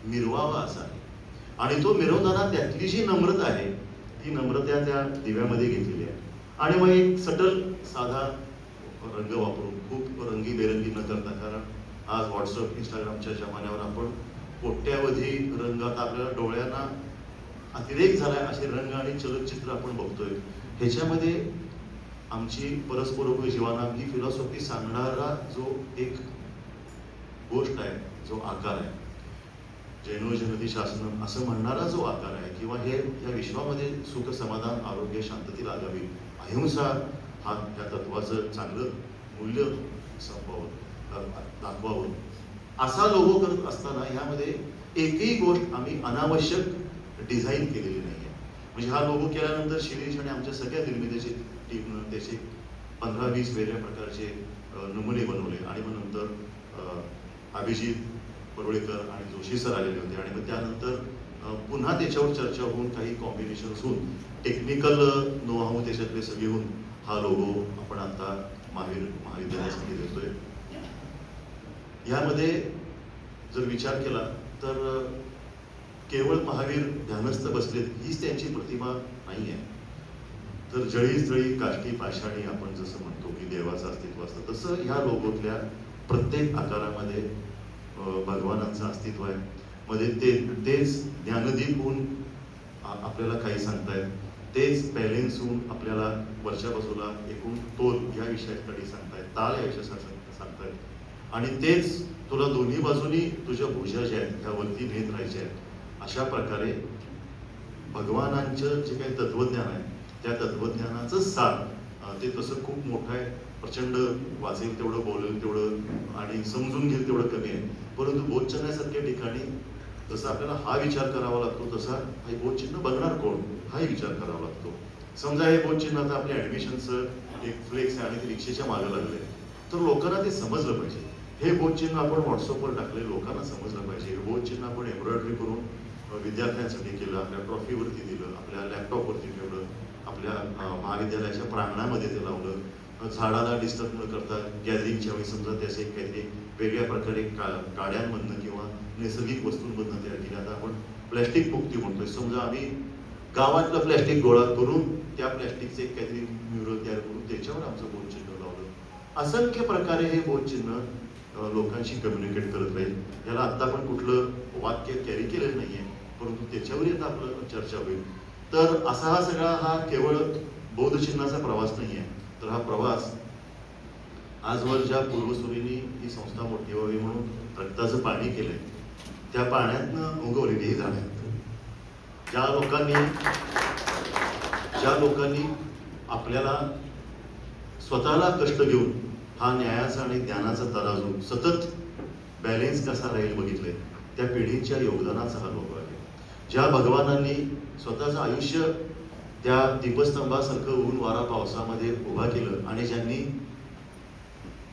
मिरवावा असा आहे. आणि तो मिरवताना त्यातली जी नम्रता आहे ती नम्रता त्या दिव्यामध्ये घेतलेली आहे. आणि मग एक सटल साधा रंग वापरून, खूप रंगीबेरंगी न करता, कारण आज व्हॉट्सअप, इंस्टाग्रामच्या जमान्यावर आपण कोट्यावधी रंग, आता आपल्याला डोळ्यांना अतिरेक झालाय असे रंग आणि चलचित्र आपण बघतोय. ह्याच्यामध्ये आमची परस्परोपरी जीवाना ही फिलॉसॉफी सांगणारा जो एक गोष्ट आहे, जो आकार आहे, जैनोजनती शासनम असं म्हणणारा जो आकार आहे, किंवा हे या विश्वामध्ये सुख, समाधान, आरोग्य, शांतता लागावी, अहिंसा हा त्या तत्वाचं चांगलं मूल्य दाखवावं, असा लोगो करत असताना ह्यामध्ये एकही गोष्ट आम्ही अनावश्यक डिझाईन केलेली नाही आहे. म्हणजे हा लोगो केल्यानंतर शिरीष आणि आमच्या सगळ्या निर्मितीची टीमनं त्याचे 15-20 वेगळ्या प्रकारचे नमुने बनवले आणि मग नंतर अभिजित परुळेकर आणि जोशी सर आलेले होते आणि मग त्यानंतर पुन्हा त्याच्यावर चर्चा होऊन काही कॉम्बिनेशन्स होऊन टेक्निकल नोहाऊ त्याच्यातले सगळे होऊन हा लोगो आपण आता महाविद्यालयासाठी देतोय. यामध्ये जर विचार केला तर केवळ महावीर ध्यानस्थ बसलेत हीच त्यांची प्रतिमा नाही आहे, तर जळी जळी काष्टी पाषाणी आपण जसं म्हणतो की देवाचं अस्तित्व असतं, तसं ह्या लोगोतल्या प्रत्येक आकारामध्ये भगवानांचं अस्तित्व आहे. मध्ये तेच ज्ञानदीप होऊन आपल्याला काही सांगतायत, तेच बॅलेन्स होऊन आपल्याला वरच्या बाजूला एकूण तोल या विषयाकडे सांगतायत, ताल या विषयासाठी सांगतायत, आणि तेच तुला दोन्ही बाजूनी तुझ्या भुजा ज्या आहेत ह्या वरती नेत राहायच्या आहेत. अशा प्रकारे भगवानांचं जे काही तत्वज्ञान आहे त्या तत्वज्ञानाचं सार ते तसं खूप मोठं आहे, प्रचंड वाचेल तेवढं बोलेल तेवढं आणि समजून घेईल तेवढं कमी आहे. परंतु बोधचिन्हासारख्या ठिकाणी जसं आपल्याला हा विचार करावा लागतो तसा हे बोधचिन्ह बघणार कोण हाही विचार करावा लागतो. समजा हे बोधचिन्ह आता आपल्या ऍडमिशनचं एक फ्लेक्स आहे आणि ते रिक्षेच्या मागे लागले, तर लोकांना ते समजलं पाहिजे. हे बोधचिन्ह आपण व्हॉट्सअपवर टाकले, लोकांना समजलं पाहिजे. हे बोधचिन्ह आपण एम्ब्रॉयडरी करून विद्यार्थ्यांसाठी केलं, आपल्या ट्रॉफीवरती दिलं, आपल्या लॅपटॉपवरती ठेवलं, आपल्या महाविद्यालयाच्या प्रांगणामध्ये ते लावलं. झाडाला डिस्टर्ब न करता गॅदरिंगच्या वेळी समजा त्याचे काहीतरी वेगळ्या प्रकारे काड्यांमधनं किंवा नैसर्गिक वस्तूंमधनं तयार केली. आता आपण प्लॅस्टिक मुक्ती म्हणतोय, समजा आम्ही गावातलं प्लॅस्टिक गोळा करून त्या प्लॅस्टिकचे काहीतरी म्युरल तयार करून त्याच्यावर आमचं बोधचिन्ह लावलं. असंख्य प्रकारे हे बोधचिन्ह लोकांशी कम्युनिकेट करत राहील. याला आता पण कुठलं वाक्य कॅरी केलेलं नाहीये, परंतु त्याच्यावरही आता आपलं चर्चा होईल. तर असा हा सगळा हा केवळ बोधचिन्हाचा प्रवास नाहीये, तर हा प्रवास आजवर ज्या पूर्वसुरींनी ही संस्था मोठी व्हावी म्हणून रक्ताचं पाणी केलंय, त्या पाण्यातनं उगवलेली ही झाडं आहेत. ज्या लोकांनी आपल्याला स्वतःला कष्ट घेऊन हा न्यायाचा आणि ज्ञानाचा तराजू सतत बॅलेन्स कसा राहील बघितलंय, त्या पिढीच्या योगदानाचा हा लोक आहे. ज्या भगवानांनी स्वतःचं आयुष्य त्या दीपस्तंभासारखं ऊन वारा पावसामध्ये उभा केलं आणि ज्यांनी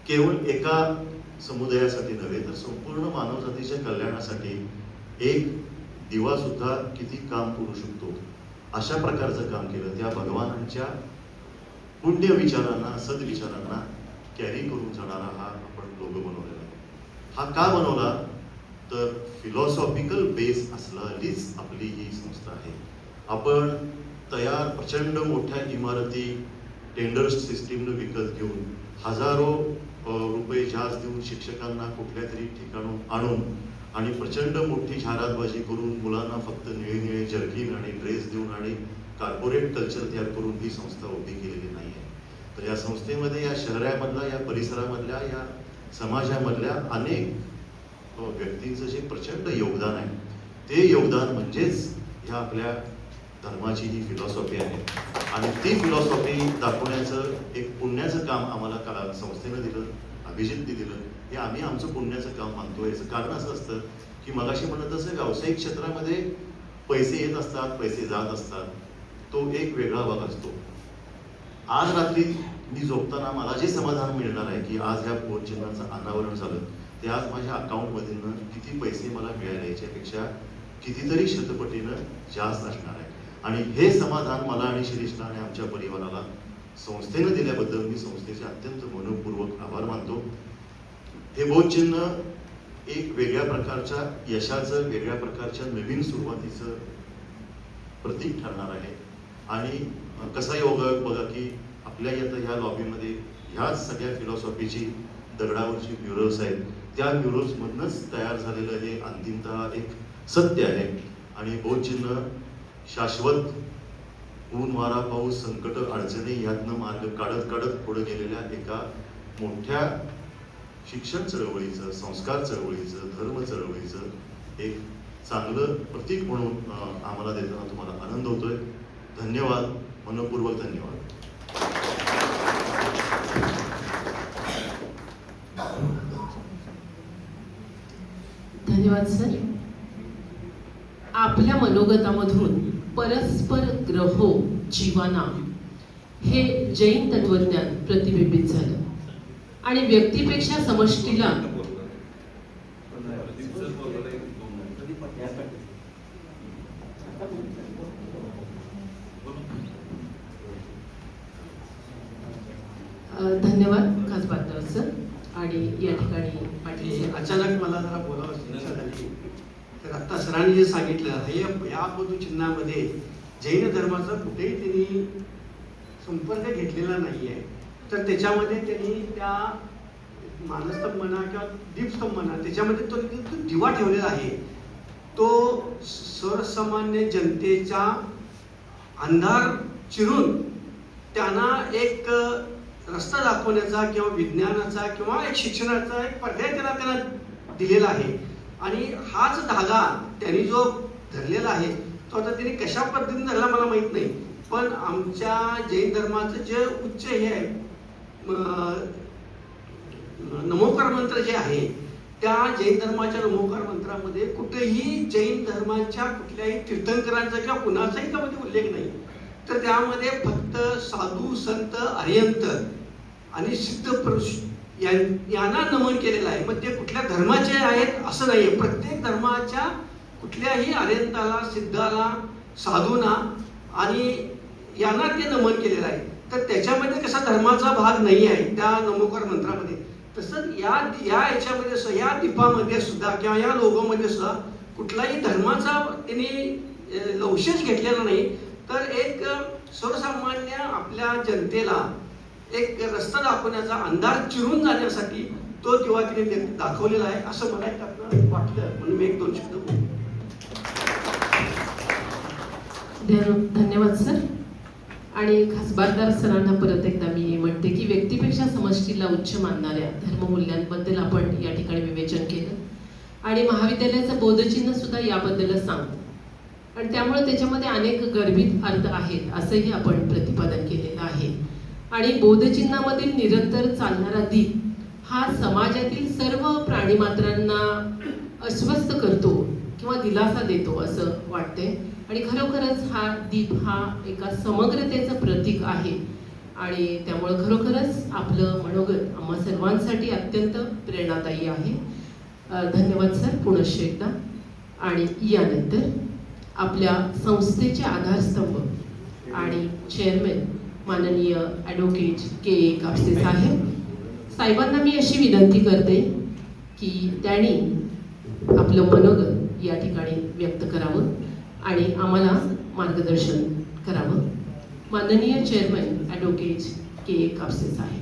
केवळ एका समुदायासाठी नव्हे तर संपूर्ण मानवजातीच्या कल्याणासाठी एक दिवा सुद्धा किती काम करू शकतो अशा प्रकारचं काम केलं. त्या भगवानांच्या पुण्य विचारांना सद्विचारांना कॅरी करून जाणारा हा आपण लोगो बनवलेला आहे. हा का बनवला तर फिलॉसॉफिकल बेस असलेलीच आपली ही संस्था आहे. आपण तयार प्रचंड मोठ्या इमारती टेंडर सिस्टीमनं विकत घेऊन हजारो रुपये जास्त देऊन शिक्षकांना कुठल्या तरी ठिकाणून आणून आणि प्रचंड मोठी जाहिरातबाजी करून मुलांना फक्त निळे निळे जर्किन आणि ड्रेस देऊन आणि कॉर्पोरेट कल्चर तयार करून ही संस्था उभी केलेली नाही आहे. तर या संस्थेमध्ये या शहरामधल्या या परिसरामधल्या या समाजामधल्या अनेक व्यक्तींचं जे प्रचंड योगदान आहे, ते योगदान म्हणजेच ह्या आपल्या धर्माची ही फिलॉसॉफी आहे. आणि ती फिलॉसॉफी दाखवण्याचं एक पुण्याचं काम आम्हाला संस्थेनं दिलं, अभिजितने दिलं. हे आम्ही आमचं पुण्याचं काम मानतो. याचं कारण असं असतं की मगाशी म्हणत असं व्यावसायिक क्षेत्रामध्ये पैसे येत असतात, पैसे जात असतात, तो एक वेगळा भाग असतो. आज रात्री मी झोपताना मला जे समाधान मिळणार आहे की आज ह्या बोधचिन्हाचं अनावरण झालं, ते आज माझ्या अकाउंटमधून किती पैसे मला मिळाले याच्यापेक्षा कितीतरी शतपटीनं जास्त असणार आहे. आणि हे समाधान मला आणि शिरीषला आणि आमच्या परिवाराला संस्थेनं दिल्याबद्दल मी संस्थेचे अत्यंत मनपूर्वक आभार मानतो. हे बोधचिन्ह एक वेगळ्या प्रकारच्या यशाचं, वेगळ्या प्रकारच्या नवीन सुरुवातीचं प्रतीक ठरणार आहे. आणि कसा योग बघा की आपल्या इथं ह्या लॉबीमध्ये ह्याच सगळ्या फिलॉसॉफीची दगडावरची म्युरल्स आहेत. त्या म्युरल्समधूनच तयार झालेलं हे अंतिमतः एक सत्य आहे. आणि बोधचिन्ह शाश्वत ऊन वारा पाऊस संकट अडचणी ह्यातनं मार्ग काढत काढत पुढे गेलेल्या एका मोठ्या शिक्षण चळवळीचं, संस्कार चळवळीचं, धर्म चळवळीचं एक चांगलं प्रतीक म्हणून आम्हाला देताना तुम्हाला आनंद होतोय. धन्यवाद, मनपूर्वक धन्यवाद. धन्यवाद सर. आपल्या मनोगतामधून परस्पर ग्रहो जीवाना हे जैन तत्वज्ञान प्रतिबिंबित झालं आणि व्यक्तीपेक्षा समष्टीला धन्यवाद खासबातदार सर. आणि या ठिकाणी पाटील अचानक मला जरा बोलावं इच्छा झाली. तर आता सरांनी जे सांगितलं हे या बोधचिन्हामध्ये जैन धर्माचा कुठेही त्यांनी संपर्क घेतलेला नाही आहे. तर त्याच्यामध्ये त्यांनी त्या मानस्तंभ म्हणा किंवा दीपस्तंभ म्हणा त्याच्यामध्ये तो दिवा ठेवलेला आहे. तो सर्वसामान्य जनतेचा अंधार चिरून त्यांना एक रस्ता दाखवण्याचा किंवा विज्ञानाचा किंवा एक शिक्षणाचा एक पर्याय त्यांना दिलेला आहे. आणि हाच धागा त्यांनी जो धरलेला आहे तो आता तिने कशा पद्धतीने धरला मला माहित नाही, पण आमच्या जैन धर्माचं जे उच्च हे आहे नमोकार मंत्र जे आहे, त्या जैन धर्माच्या नमोकार मंत्रामध्ये कुठेही जैन धर्माच्या कुठल्याही तीर्थंकरांचा किंवा कुणाचाही त्यामध्ये उल्लेख नाही. तर त्यामध्ये फक्त साधू संत आर्यंत आणि सिद्ध पुरुष यांना नमन केलेलं आहे. मग ते कुठल्या धर्माचे आहेत असं नाहीये. प्रत्येक धर्माच्या कुठल्याही आर्यंताला, सिद्धाला, साधूना आणि यांना ते नमन केलेलं आहे. तर त्याच्यामध्ये कसा धर्माचा भाग नाही आहे त्या नमोकार मंत्रामध्ये. तसंच या याच्यामध्ये या दीपामध्ये सुद्धा किंवा या लोगोमध्ये सुद्धा कुठलाही धर्माचा त्यांनी लवशेष घेतलेला नाही. तर एक सर्वसामान्य आपल्या जनतेला एक रस्ता दाखवण्याचा, अंधार चिरून जाण्यासाठी तो दिवा तिने दाखवलेला आहे असं मला त्यातनं वाटलं, म्हणून मी 1-2 शब्द बोलतो. धन्यवाद सर. आणि खासबारदार सरांना परत एकदा मी म्हणते की व्यक्तीपेक्षा समष्टीला उच्च मानणाऱ्या धर्ममूल्यांबद्दल आपण या ठिकाणी विवेचन केलं आणि महाविद्यालयाचं बोधचिन्ह सुद्धा याबद्दलच सांगतं आणि त्यामुळे त्याच्यामध्ये अनेक गर्भित अर्थ आहेत असंही आपण प्रतिपादन केलेलं आहे. आणि बोधचिन्हामधील निरंतर चालणारा दीप हा समाजातील सर्व प्राणीमात्रांना अस्वस्थ करतो किंवा दिलासा देतो असं वाटते. आणि खरोखरच हा दीप हा एका समग्रतेचं प्रतीक आहे आणि त्यामुळे खरोखरच आपलं मनोगत आम्हा सर्वांसाठी अत्यंत प्रेरणादायी आहे. धन्यवाद सर पुनश्च एकदा. आणि यानंतर आपल्या संस्थेचे आधारस्तंभ आणि चेअरमॅन माननीय ॲडव्होकेट के कापसे साहेबांना मी अशी विनंती करते की त्यांनी आपलं मनोगत या ठिकाणी व्यक्त करावं आणि आम्हाला मार्गदर्शन करावं. माननीय चेअरमॅन ॲडव्होकेट के कापसे साहेब.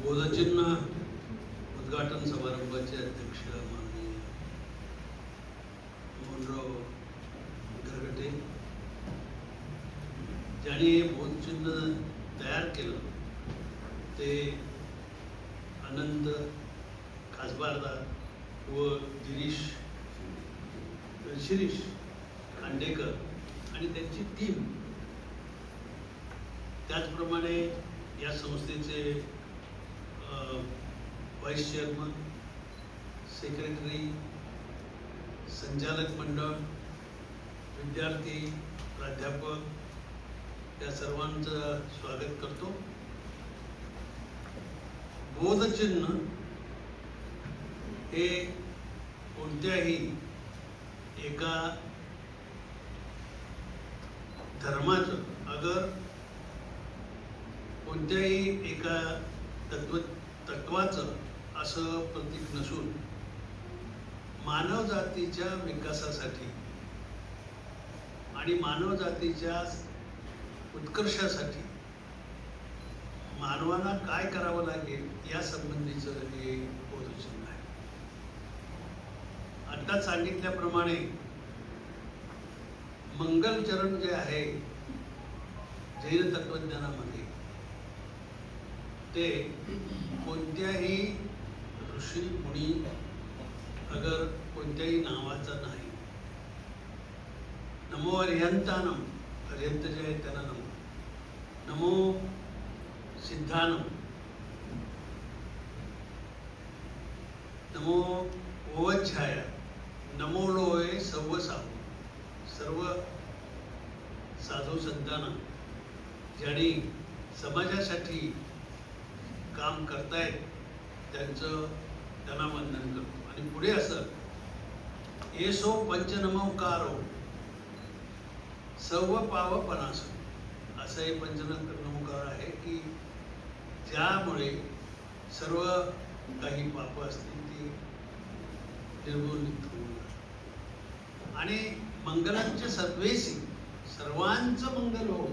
बोधचिन्ह उद्घाटन समारंभाचे अध्यक्ष माननीय मोहनराव घरगटे, ज्यांनी हे बोधचिन्ह तयार केलं ते आनंद खासबारदार व शिरीष खांडेकर आणि त्यांची टीम, त्याचप्रमाणे या संस्थेचे व्हाईस चेअरमन, सेक्रेटरी, संचालक मंडळ, विद्यार्थी, प्राध्यापक या सर्वांचं स्वागत करतो. बोधचिन्ह हे कोणत्याही एका धर्माचं, अगर कोणत्याही एका तत्वाचं असं प्रतीक नसून मानव जातीच्या विकासासाठी आणि मानव जातीच्या उत्कर्षासाठी मानवाला काय करावं लागेल या संबंधीचं हे बोधचिन्ह आहे. आत्ताच सांगितल्याप्रमाणे मंगलचरण जे आहे जैन तत्वज्ञानामध्ये, ते कोणत्याही ऋषी मुनी अगर कोणत्याही नावाचा नाही. नमो अर्यंतानम, अर्यंत जे आहे त्यांना नमो, नमो सिद्धानम, नमो ओवच्छाया, नमो लोय सर्व साधू, सर्व साधू संतांना ज्यांनी समाजासाठी काम करतायत त्यांना वंदन करतो. आणि पुढे असं येसो पंचनमोकारो सर्व पाव पनास, असं हे पंचनमोकार आहे की ज्यामुळे सर्व काही पाप असतील ती निर्मूलित होईल आणि मंगलांचे सर्वेसी, सर्वांचं मंगल हो,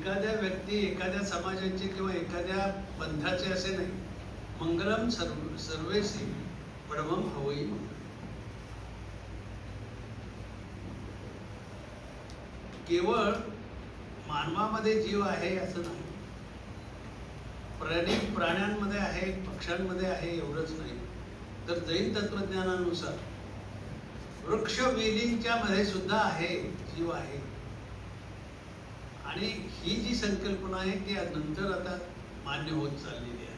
एखाद्या व्यक्ती, एखाद्या समाजाचे किंवा एखाद्या पंथाचे असे नाही. मंगलम सर्वेसी परमं हवई मंगलम. केवळ मानवामध्ये जीव आहे असं नाही, प्राण्यांमध्ये आहे, पक्ष्यांमध्ये आहे एवढंच नाही, तर जैन तत्वज्ञानानुसार वृक्ष वेलींच्या मध्ये सुद्धा आहे, जीव आहे. आणि ही जी संकल्पना आहे ती नंतर आता मान्य होत चाललेली आहे.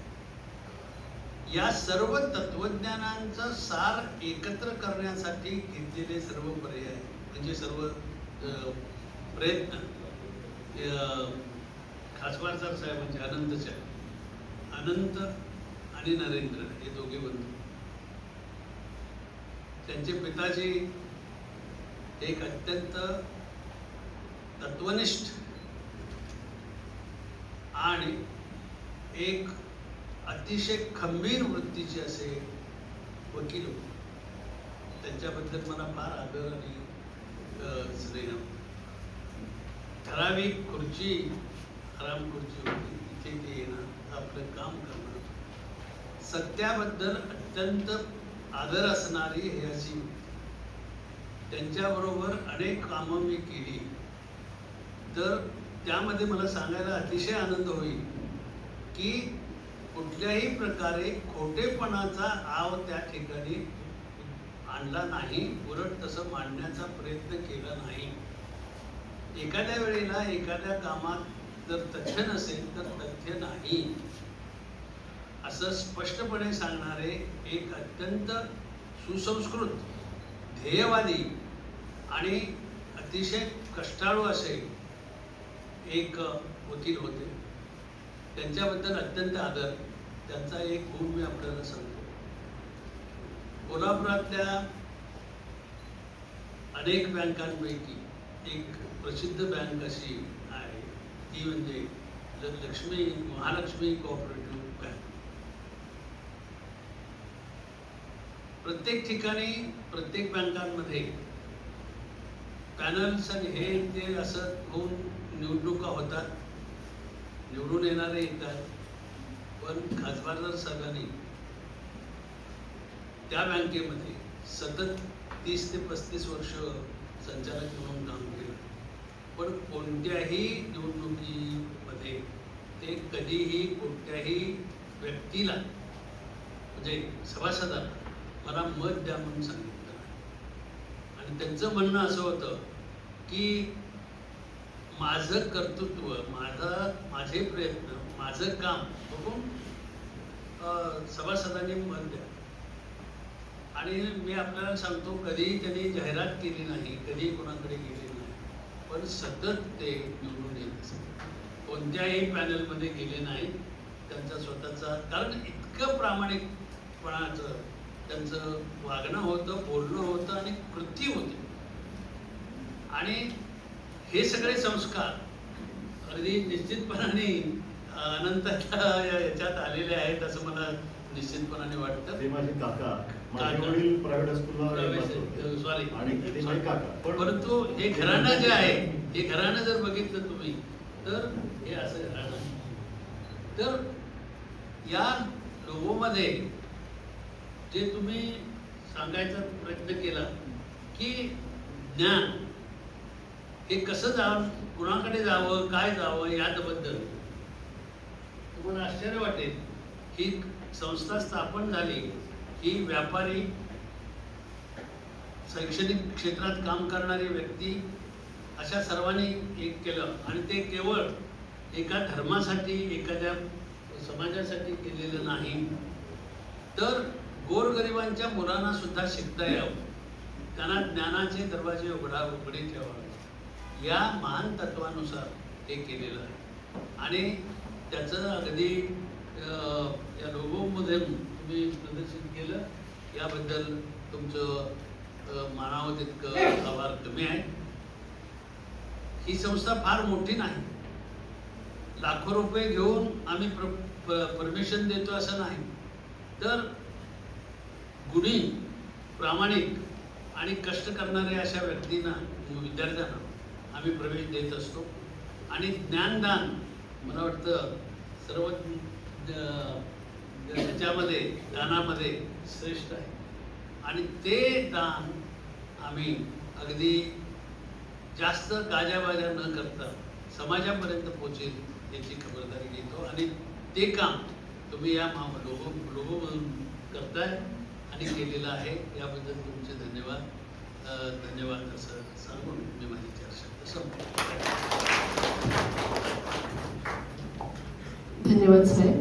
या सर्व तत्वज्ञानांचा सार एकत्र करण्यासाठी घेतलेले सर्व पर्याय म्हणजे सर्व प्रयत्न खासबारदार साहेबांचे अनंत आणि नरेंद्र हे दोघे बंधू, त्यांचे पिताजी एक अत्यंत तत्वनिष्ठ आणि एक अतिशय खंबीर वृत्तीचे असे वकील होते. त्यांच्याबद्दल मला फार आदर आणि स्नेह. ठराविक खुर्ची, आराम खुर्ची होती, इथे ते येणं, आपलं काम करणं, सत्याबद्दल अत्यंत आदर असणारी हे अशी. त्यांच्याबरोबर अनेक कामं मी केली, तर त्यामध्ये मला सांगायला अतिशय आनंद होईल की कुठल्याही प्रकारे खोटेपणाचा आव त्या ठिकाणी आणला नाही, उलट तसं मांडण्याचा प्रयत्न केला नाही. एखाद्या वेळेला एखाद्या कामात जर तथ्य नसेल तर तथ्य नाही असं स्पष्टपणे सांगणारे एक अत्यंत सुसंस्कृत, ध्येयवादी आणि अतिशय कष्टाळू असे एक वकील होते. त्यांच्याबद्दल अत्यंत आदर. त्यांचा एक गुण मी आपल्याला सांगतो. कोल्हापुरातल्या अनेक बँकांपैकी एक प्रसिद्ध बँक अशी आहे, ती म्हणजे महालक्ष्मी कोऑपरेटिव्ह बँक. प्रत्येक ठिकाणी, प्रत्येक बँकांमध्ये पॅनल्स आणि हे ते असं होऊन निवडणुका होतात, निवडून येणारे येतात. पण खासबारदार साहेबांनी त्या बँकेमध्ये सतत 30 ते 35 वर्ष संचालक म्हणून काम केलं. पण कोणत्याही निवडणुकीमध्ये ते कधीही कोणत्याही व्यक्तीला म्हणजे सभासदाला मला मत द्या म्हणून सांगितलं. आणि त्यांचं म्हणणं असं होतं की माझं कर्तृत्व, माझे प्रयत्न, माझं काम बघून सभासदांनी मत द्या. आणि मी आपल्याला सांगतो, कधीही त्यांनी जाहिरात केली नाही, कधीही कोणाकडे गेली नाही, पण सतत ते निवडून येत असत. कोणत्याही पॅनलमध्ये गेले नाही. त्यांचा स्वतःचा, कारण इतकं प्रामाणिकपणाचं त्यांचं वागणं होतं, बोलणं होतं आणि कृती होती. आणि हे सगळे संस्कार अगदी निश्चितपणाने अनंताच्या याच्यात आलेले आहेत असं मला निश्चितपणाने वाटतं. ते माझे काका, माझे वडील प्रायव्हेट हायस्कूलला सॉरी आणि ते माझे काका. परंतु हे घराणं जे आहे, हे घराणं जर बघितलं तुम्ही तर हे असं घराणं आहे. तर या लोगोमध्ये जे तुम्ही सांगायचा प्रयत्न केला की ज्ञान हे कसं जावं, कुणाकडे जावं, काय जावं याबद्दल तुम्हाला आश्चर्य वाटेल. ही संस्था स्थापन झाली, ही व्यापारी, शैक्षणिक क्षेत्रात काम करणारी व्यक्ती अशा सर्वांनी एक केलं. आणि ते केवळ एका धर्मासाठी, एखाद्या समाजासाठी केलेलं नाही, तर गोरगरिबांच्या मुलांना सुद्धा शिकता यावं, त्यांना ज्ञानाचे दरवाजे उघडे ठेवावे, या महान तत्वानुसार हे केलेलं आहे. आणि त्याचं अगदी या लोगोमध्ये तुम्ही प्रदर्शित केलं, याबद्दल तुमचं मानावं तितकं आभार कमी आहे. ही संस्था फार मोठी नाही, लाखो रुपये घेऊन आम्ही परमिशन देतो असं नाही, तर गुणी, प्रामाणिक आणि कष्ट करणाऱ्या अशा व्यक्तींना, विद्यार्थ्यांना आम्ही प्रवेश देत असतो. आणि ज्ञानदान मला वाटतं सर्व त्याच्यामध्ये दानामध्ये श्रेष्ठ आहे. आणि ते दान आम्ही अगदी जास्त गाजाबाजा न करता समाजापर्यंत पोचेल याची खबरदारी घेतो. आणि ते काम तुम्ही या लोगो म्हणून करताय आणि केलेलं आहे. याबद्दल तुमचे धन्यवाद असं सांगून मी माझी चर्चा संपतो. धन्यवाद साहेब.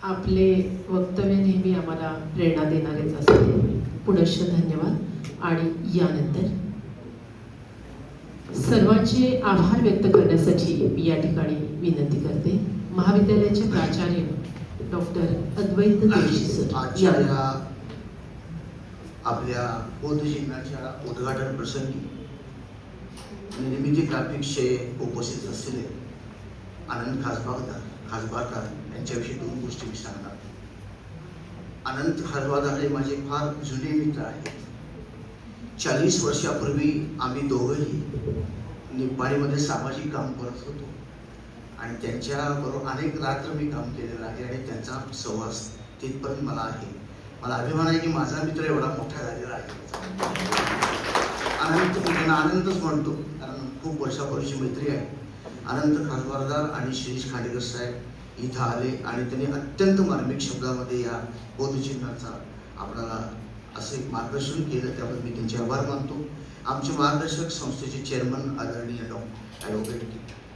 आपले वक्तव्य नेहमी आम्हाला प्रेरणा देणारेच असते. पुनश्च धन्यवाद. आणि यानंतर सर्वांचे आभार व्यक्त करण्यासाठी मी या ठिकाणी विनंती करते महाविद्यालयाचे प्राचार्य डॉक्टर अद्वैत जोशी सर आजच्या या आपल्या बोधचिन्हाच्या उद्घाटन प्रसंगी निर्मिती ग्राफिक्सचे उपस्थित असलेले आनंद खासबारकर यांच्याविषयी 2 गोष्टी मी सांगणार. अनंत खासबारकर हे माझे फार जुने मित्र आहेत. 40 वर्षापूर्वी आम्ही दोघंही निपाणीमध्ये सामाजिक काम करत होतो आणि त्यांच्याबरोबर अनेक रात्र मी काम केलेलं आहे आणि त्यांचा सहवास तिथपर्यंत मला आहे. मला अभिमान आहे की माझा मित्र एवढा मोठा झालेला आहे. अनंत मी त्यांना आनंदच म्हणतो कारण खूप वर्षापूर्वीची मैत्री आहे. अनंत खासबारदार आणि शिरीष खांडेकर साहेब इथं आले आणि त्यांनी अत्यंत मार्मिक शब्दामध्ये या बोधचिन्हाचा आपल्याला असं एक मार्गदर्शन केलं. त्याबद्दल मी त्यांचे आभार मानतो. आमचे मार्गदर्शक संस्थेचे चेअरमन आदरणीय ॲडव्होकेट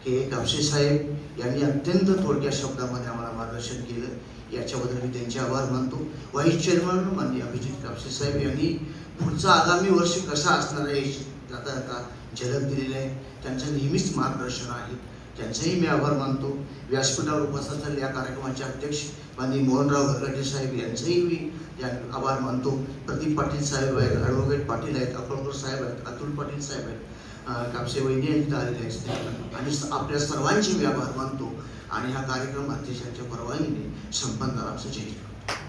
के कापसे साहेब यांनी अत्यंत थोडक्या शब्दामध्ये आम्हाला मार्गदर्शन केलं. याच्याबद्दल मी त्यांचे आभार मानतो. व्हाईस चेअरमन माननीय अभिजित कापसे साहेब यांनी पुढचा आगामी वर्ष कसा असणार आहे जाता जाता झलक दिलेलं आहे. त्यांचं नेहमीच मार्गदर्शन आहे. त्यांचेही मी आभार मानतो. व्यासपीठावर उपस्थित झालेले या कार्यक्रमाचे अध्यक्ष माननीय मोहनराव घरकाटे साहेब यांचेही मी आभार मानतो. प्रदीप पाटील साहेब आहेत, ॲडव्होकेट पाटील आहेत, अकोलकर साहेब आहेत, अतुल पाटील साहेब आहेत, कापसे वहिनी यांनी आलेले आहेत आणि आपल्या सर्वांचे मी आभार मानतो. आणि हा कार्यक्रम अध्यक्षांच्या परवानगीने संपन्न झाला असं जाहीर करतो.